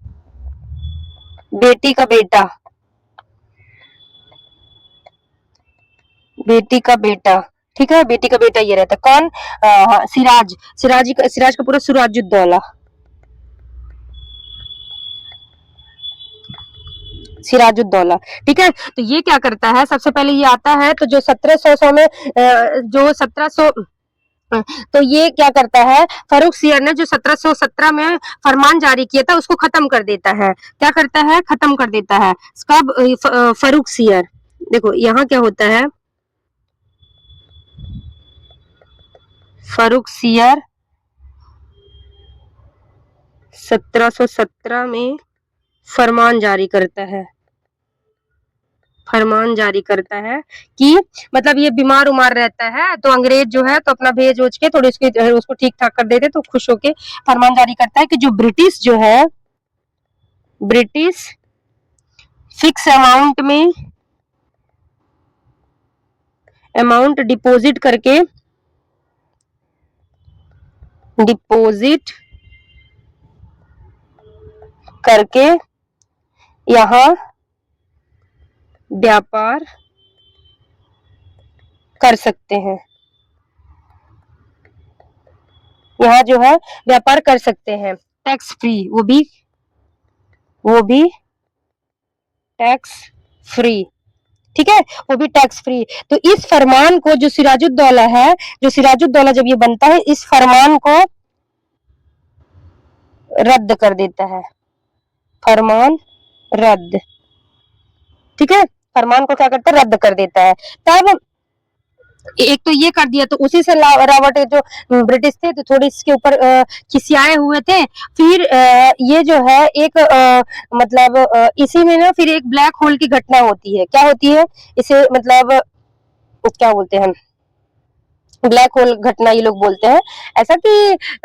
बेटी का बेटा, बेटी का बेटा, ठीक है, बेटी का बेटा ये रहता है कौन, सिराज। सिराज का पूरा सिराजुद्दौला, सिराजुद्दौला, ठीक है। तो ये क्या करता है, सबसे पहले ये आता है तो जो 1700 में जो 1700 तो ये क्या करता है, फर्रुख सियर ने जो 1717 में फरमान जारी किया था उसको खत्म कर देता है। क्या करता है, खत्म कर देता है। कब, फर्रुख सियर। देखो यहाँ क्या होता है, फर्रुख सियर 1717 में फरमान जारी करता है, फरमान जारी करता है कि मतलब ये बीमार उमार रहता है तो अंग्रेज जो है तो अपना भेज उज के थोड़ी उसको ठीक ठाक कर देते, तो खुश होके फरमान जारी करता है कि जो ब्रिटिश जो है, ब्रिटिश फिक्स अमाउंट में अमाउंट डिपॉजिट करके, डिपॉजिट करके यहाँ व्यापार कर सकते हैं, यहाँ जो है व्यापार कर सकते हैं टैक्स फ्री, वो भी टैक्स फ्री, ठीक है, वो भी टैक्स फ्री। तो इस फरमान को जो सिराजुद्दौला है, जो सिराजुद्दौला जब ये बनता है इस फरमान को रद्द कर देता है, फरमान रद्द, ठीक है, फरमान को क्या करता है, रद्द कर देता है। तब एक तो ये कर दिया, तो उसी से रावट जो ब्रिटिश थे तो थोड़ी इसके ऊपर खिसियाए हुए थे। फिर ये जो है एक मतलब इसी में ना फिर एक ब्लैक होल की घटना होती है। क्या होती है, इसे मतलब क्या बोलते हैं, ब्लैक होल घटना ये लोग बोलते हैं। ऐसा कि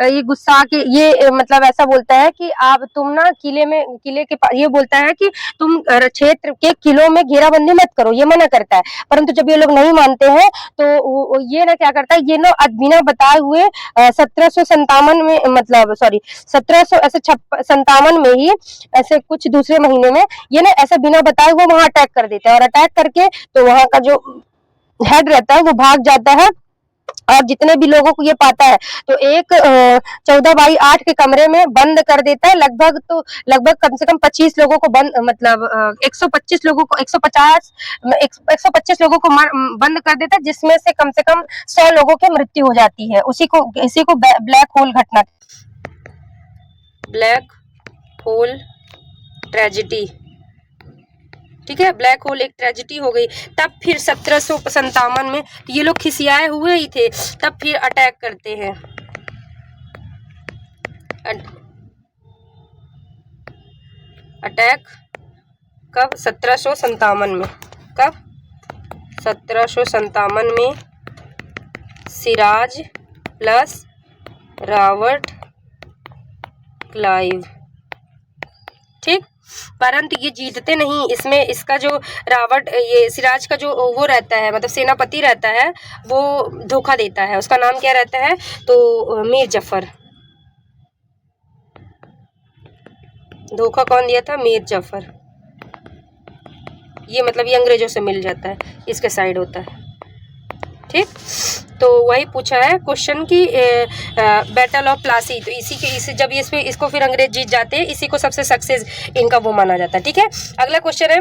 ये गुस्सा के ये मतलब ऐसा बोलता है कि आप तुम ना किले के पास, ये बोलता है कि तुम क्षेत्र के किलों में घेराबंदी मत करो, ये मना करता है। परंतु जब ये लोग नहीं मानते हैं तो ये ना क्या करता है, ये ना बिना बताए हुए 1757 में मतलब सॉरी 1700 ऐसे 57 में ही ऐसे कुछ दूसरे महीने में ये ना ऐसे बिना बताए हुए वहां अटैक कर देता है, और अटैक करके तो वहां का जो हेड रहता है वो भाग जाता है। और जितने भी लोगों को ये पाता है तो एक 14x8 के कमरे में बंद कर देता है। लगभग कम से कम 25 लोगों को बंद मतलब 125 लोगों को 125 लोगों को बंद कर देता है, जिसमें से कम 100 लोगों की मृत्यु हो जाती है। इसी को ब्लैक होल घटना, ब्लैक होल ट्रेजेडी, ठीक है, ब्लैक होल एक ट्रेजेडी हो गई। तब फिर 1757 में ये लोग खिसियाए हुए ही थे, तब फिर अटैक करते हैं। अटैक कब, 1757 में, कब 1757 में सिराज प्लस रॉबर्ट क्लाइव, ठीक। परंतु ये जीतते नहीं इसमें, इसका जो रावट ये सिराज का जो वो रहता है मतलब सेनापति रहता है वो धोखा देता है। उसका नाम क्या रहता है, तो मीर जफर। धोखा कौन दिया था, मीर जफर। ये मतलब ये अंग्रेजों से मिल जाता है, इसके साइड होता है, ठीक। तो वही पूछा है क्वेश्चन की बैटल ऑफ प्लासी, तो इसी जब इसको फिर अंग्रेज जीत जाते हैं, इसी को सबसे सक्सेस इनका वो माना जाता है, ठीक है। अगला क्वेश्चन है,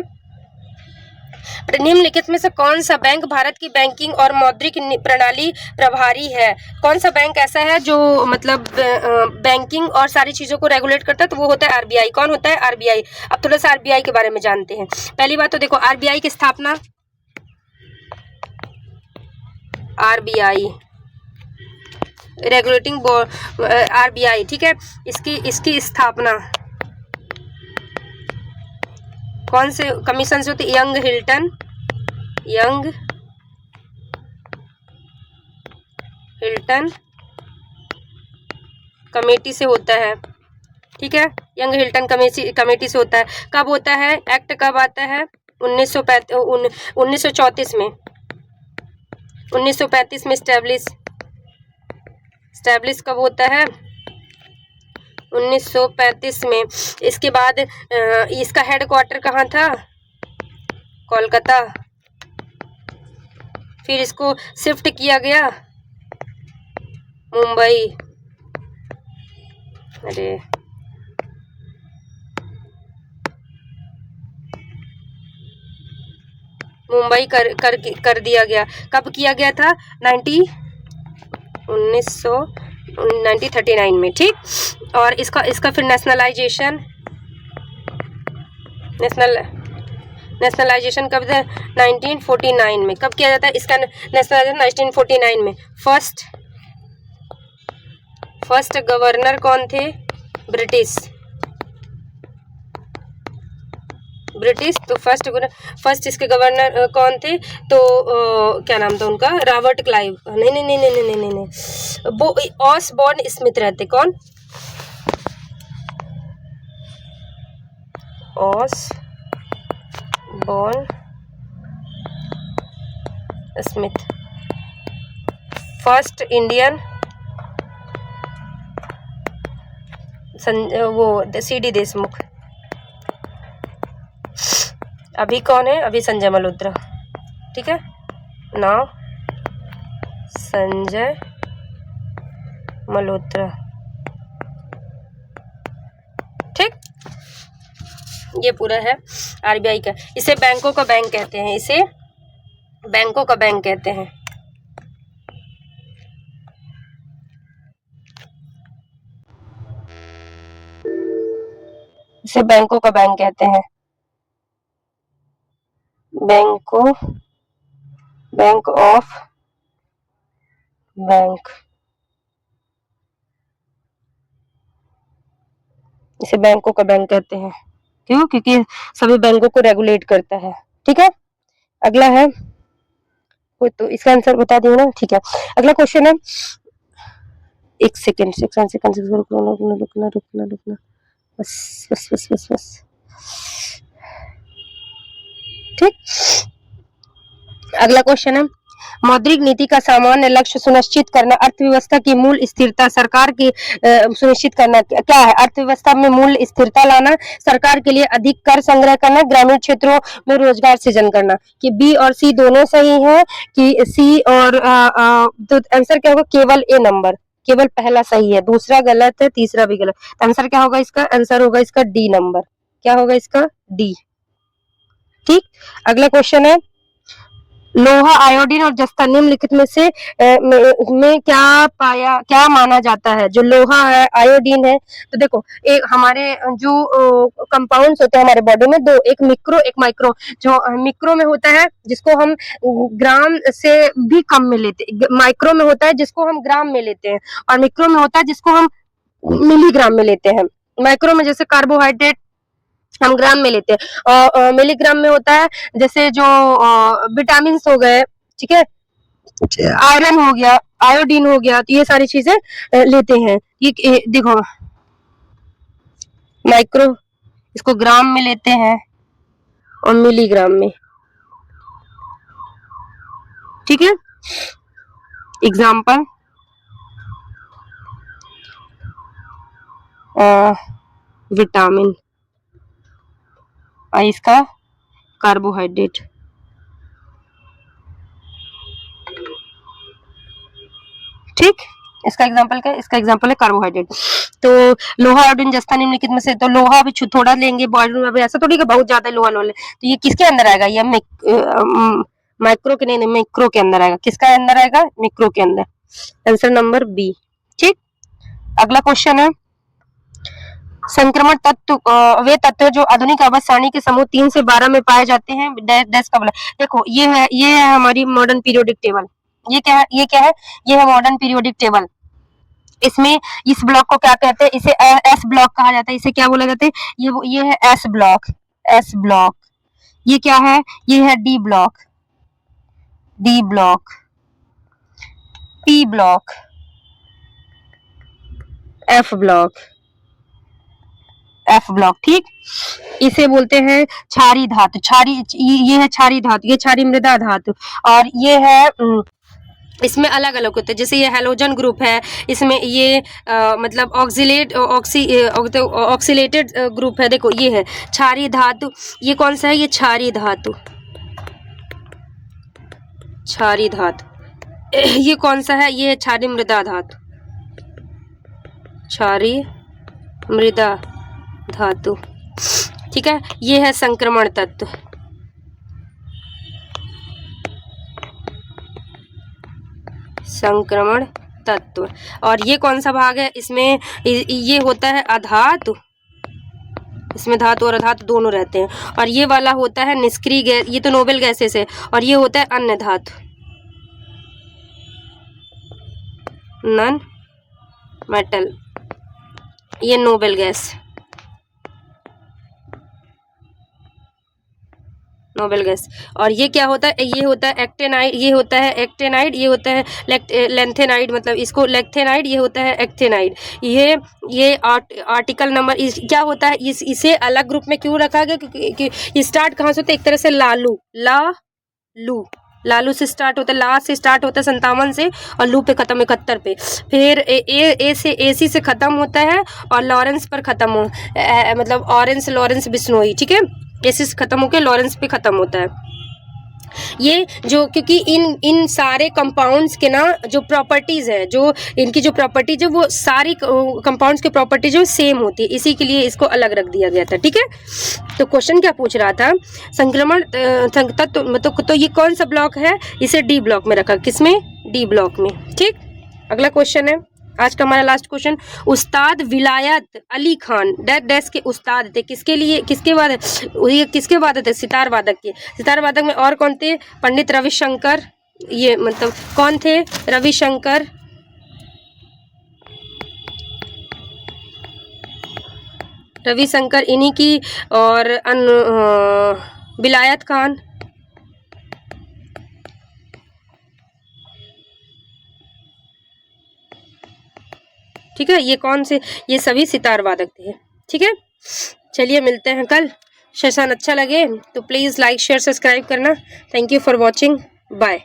निम्नलिखित में से कौन सा बैंक भारत की बैंकिंग और मौद्रिक प्रणाली प्रभारी है। कौन सा बैंक ऐसा है जो मतलब बैंकिंग और सारी चीजों को रेगुलेट करता है, तो वो होता है आरबीआई। कौन होता है, आरबीआई। अब थोड़ा सा आरबीआई के बारे में जानते हैं। पहली बात तो देखो आरबीआई की स्थापना, आरबीआई रेगुलेटिंग बोर्ड, आरबीआई, ठीक है। इसकी स्थापना कौन से कमीशन से होती है, यंग हिल्टन कमेटी से होता है। ठीक है, यंग हिल्टन कमेटी से होता है। कब होता है एक्ट, कब आता है? 1934 में, 1935 में स्टैब्लिश कब होता है? 1935 में। इसके बाद इसका हेडक्वार्टर कहाँ था? कोलकाता। फिर इसको शिफ्ट किया गया मुंबई। अरे मुंबई कर दिया गया। कब किया गया था? 1939 में, ठीक। और इसका फिर नेशनलाइजेशन कब था? 1949 में। कब किया जाता है इसका नेशनलाइजेशन? 1949 में। फर्स्ट गवर्नर कौन थे? ब्रिटिश। तो फर्स्ट इसके गवर्नर कौन थे? तो क्या नाम था उनका? Robert Clive. नहीं, वो ऑसबॉर्न स्मिथ रहते। कौन? Osborne Smith. फर्स्ट इंडियन वो CD देशमुख। अभी कौन है? अभी संजय मल्होत्रा, ठीक है। नाउ संजय मल्होत्रा, ठीक। ये पूरा है RBI का। इसे बैंकों का बैंक कहते हैं, इसे बैंकों का बैंक कहते हैं। इसे बैंकों का बैंक कहते हैं। बैंक ऑफ बैंक, इसे बैंकों का बैंक कहते हैं। क्यों? क्योंकि सभी बैंकों को रेगुलेट करता है, ठीक है। अगला है, कोई तो इसका आंसर बता दिए ना, ठीक है। अगला क्वेश्चन है, एक सेकंड रुकना, बस, ठीक। अगला क्वेश्चन है, मौद्रिक नीति का सामान्य लक्ष्य सुनिश्चित करना, अर्थव्यवस्था की मूल स्थिरता, सरकार की सुनिश्चित करना क्या है? अर्थव्यवस्था में मूल स्थिरता लाना, सरकार के लिए अधिक कर संग्रह करना, ग्रामीण क्षेत्रों में रोजगार सृजन करना। कि बी और सी दोनों सही है कि सी और तो आंसर क्या होगा? केवल ए नंबर, केवल पहला सही है, दूसरा गलत है, तीसरा भी गलत। आंसर क्या होगा इसका? आंसर होगा इसका डी नंबर। क्या होगा इसका? डी, ठीक। अगला क्वेश्चन है, लोहा, आयोडीन और जस्ता निम्नलिखित में से में क्या माना जाता है? जो लोहा है, आयोडीन है, तो देखो एक हमारे जो कंपाउंड्स होते हैं हमारे बॉडी में, दो, एक मिक्रो एक माइक्रो। जो मिक्रो में होता है जिसको हम ग्राम से भी कम में लेते, माइक्रो में होता है जिसको हम ग्राम में लेते हैं, और मिक्रो में होता है जिसको हम मिलीग्राम में लेते हैं। माइक्रो में जैसे कार्बोहाइड्रेट हम ग्राम में लेते हैं, और मिलीग्राम में होता है जैसे जो विटामिन हो गए, ठीक है, आयरन हो गया, आयोडीन हो गया, तो ये सारी चीजें लेते हैं। ये देखो माइक्रो, इसको ग्राम में लेते हैं और मिलीग्राम में, ठीक है। एग्जाम्पल, विटामिन, और इसका कार्बोहाइड्रेट, ठीक। इसका एग्जांपल क्या है? इसका एग्जांपल है कार्बोहाइड्रेट। तो लोहा, आयोडीन, जस्ता निम्नलिखित में से, तो लोहा भी थोड़ा लेंगे बॉडी में, ऐसा थोड़ी कि बहुत ज्यादा लोहा ले, तो ये किसके अंदर आएगा? ये माइक्रो के नहीं, मिक्रो के अंदर आएगा। किसका अंदर आएगा? मिक्रो के अंदर। आंसर नंबर बी, ठीक। अगला क्वेश्चन है, संक्रमण तत्व वे तत्व जो आधुनिक आवाज सारणी के समूह 3 से 12 में पाए जाते हैं, डैश का बोला। देखो ये है हमारी मॉडर्न पीरियोडिक टेबल। ये क्या है? ये है मॉडर्न पीरियोडिक टेबल। इसमें इस ब्लॉक को क्या कहते हैं? इसे एस ब्लॉक कहा जाता है। इसे क्या बोला जाता है? ये है एस ब्लॉक, एस ब्लॉक। ये क्या है? ये है D block, D block, P block, F block, F block, ठीक। इसे बोलते हैं क्षारीय धातु, ये है क्षारीय धातु, ये क्षारीय मृदा धातु। और ये है इसमें अलग अलग होते हैं, जैसे ये हैलोजन ग्रुप है, इसमें ये मतलब ऑक्सीलेटेड ग्रुप है। देखो ये है क्षारीय धातु, ये कौन सा है, ये क्षारीय धातु, क्षारीय धातु। ये कौन सा है, ये क्षारीय मृदा धातु, क्षारीय मृदा धातु, ठीक है। ये है संक्रमण तत्व, संक्रमण तत्व। और ये कौन सा भाग है, इसमें ये होता है अधातु, इसमें धातु और अधातु दोनों रहते हैं। और ये वाला होता है निष्क्रिय गैस, ये तो नोबेल गैसेस है। और ये होता है अन्य धातु, नॉन मेटल, ये नोबेल गैस, नोबेल गैस। और ये क्या होता है, ये होता है एक्टेनाइड, ये होता है एक्टेनाइड, ये होता है लेंथेनाइड, मतलब इसको लेक्थेनाइड, ये होता है एक्टेनाइड। ये आर्टिकल नंबर क्या होता है, इसे अलग ग्रुप में क्यों रखा गया, क्योंकि स्टार्ट कहाँ से होता है, एक तरह से लालू से स्टार्ट होता है, ला से स्टार्ट होता है 57 से, और लू पे खत्म 71 पे। फिर एसी से खत्म होता है और लॉरेंस पर खत्म हो, मतलब ऑरेंस लॉरेंस बिश्नोई, ठीक है। एसी से खत्म होकर लॉरेंस पे खत्म होता है। ये जो, क्योंकि इन सारे कंपाउंड्स के ना जो प्रॉपर्टीज है, जो इनकी जो प्रॉपर्टीज है, वो सारी कंपाउंड्स की प्रॉपर्टी जो सेम होती है, इसी के लिए इसको अलग रख दिया गया था, ठीक है। तो क्वेश्चन क्या पूछ रहा था, संक्रमण तत्व, तो ये कौन सा ब्लॉक है, इसे डी ब्लॉक में रखा, किसमें, डी ब्लॉक में, ठीक। अगला क्वेश्चन है आज का हमारा लास्ट क्वेश्चन, उस्ताद विलायत अली खान डैश के उस्ताद थे, किसके लिए, किसके बाद, ये किसके बाद थे, सितार वादक के। सितार वादक में और कौन थे, पंडित रविशंकर, ये मतलब कौन थे, रविशंकर, इन्हीं की, और विलायत खान, ठीक है। ये कौन से, ये सभी सितार वादक थे, ठीक है। चलिए मिलते हैं कल। सेशन अच्छा लगे तो प्लीज़ लाइक शेयर सब्सक्राइब करना। Thank you for watching, bye.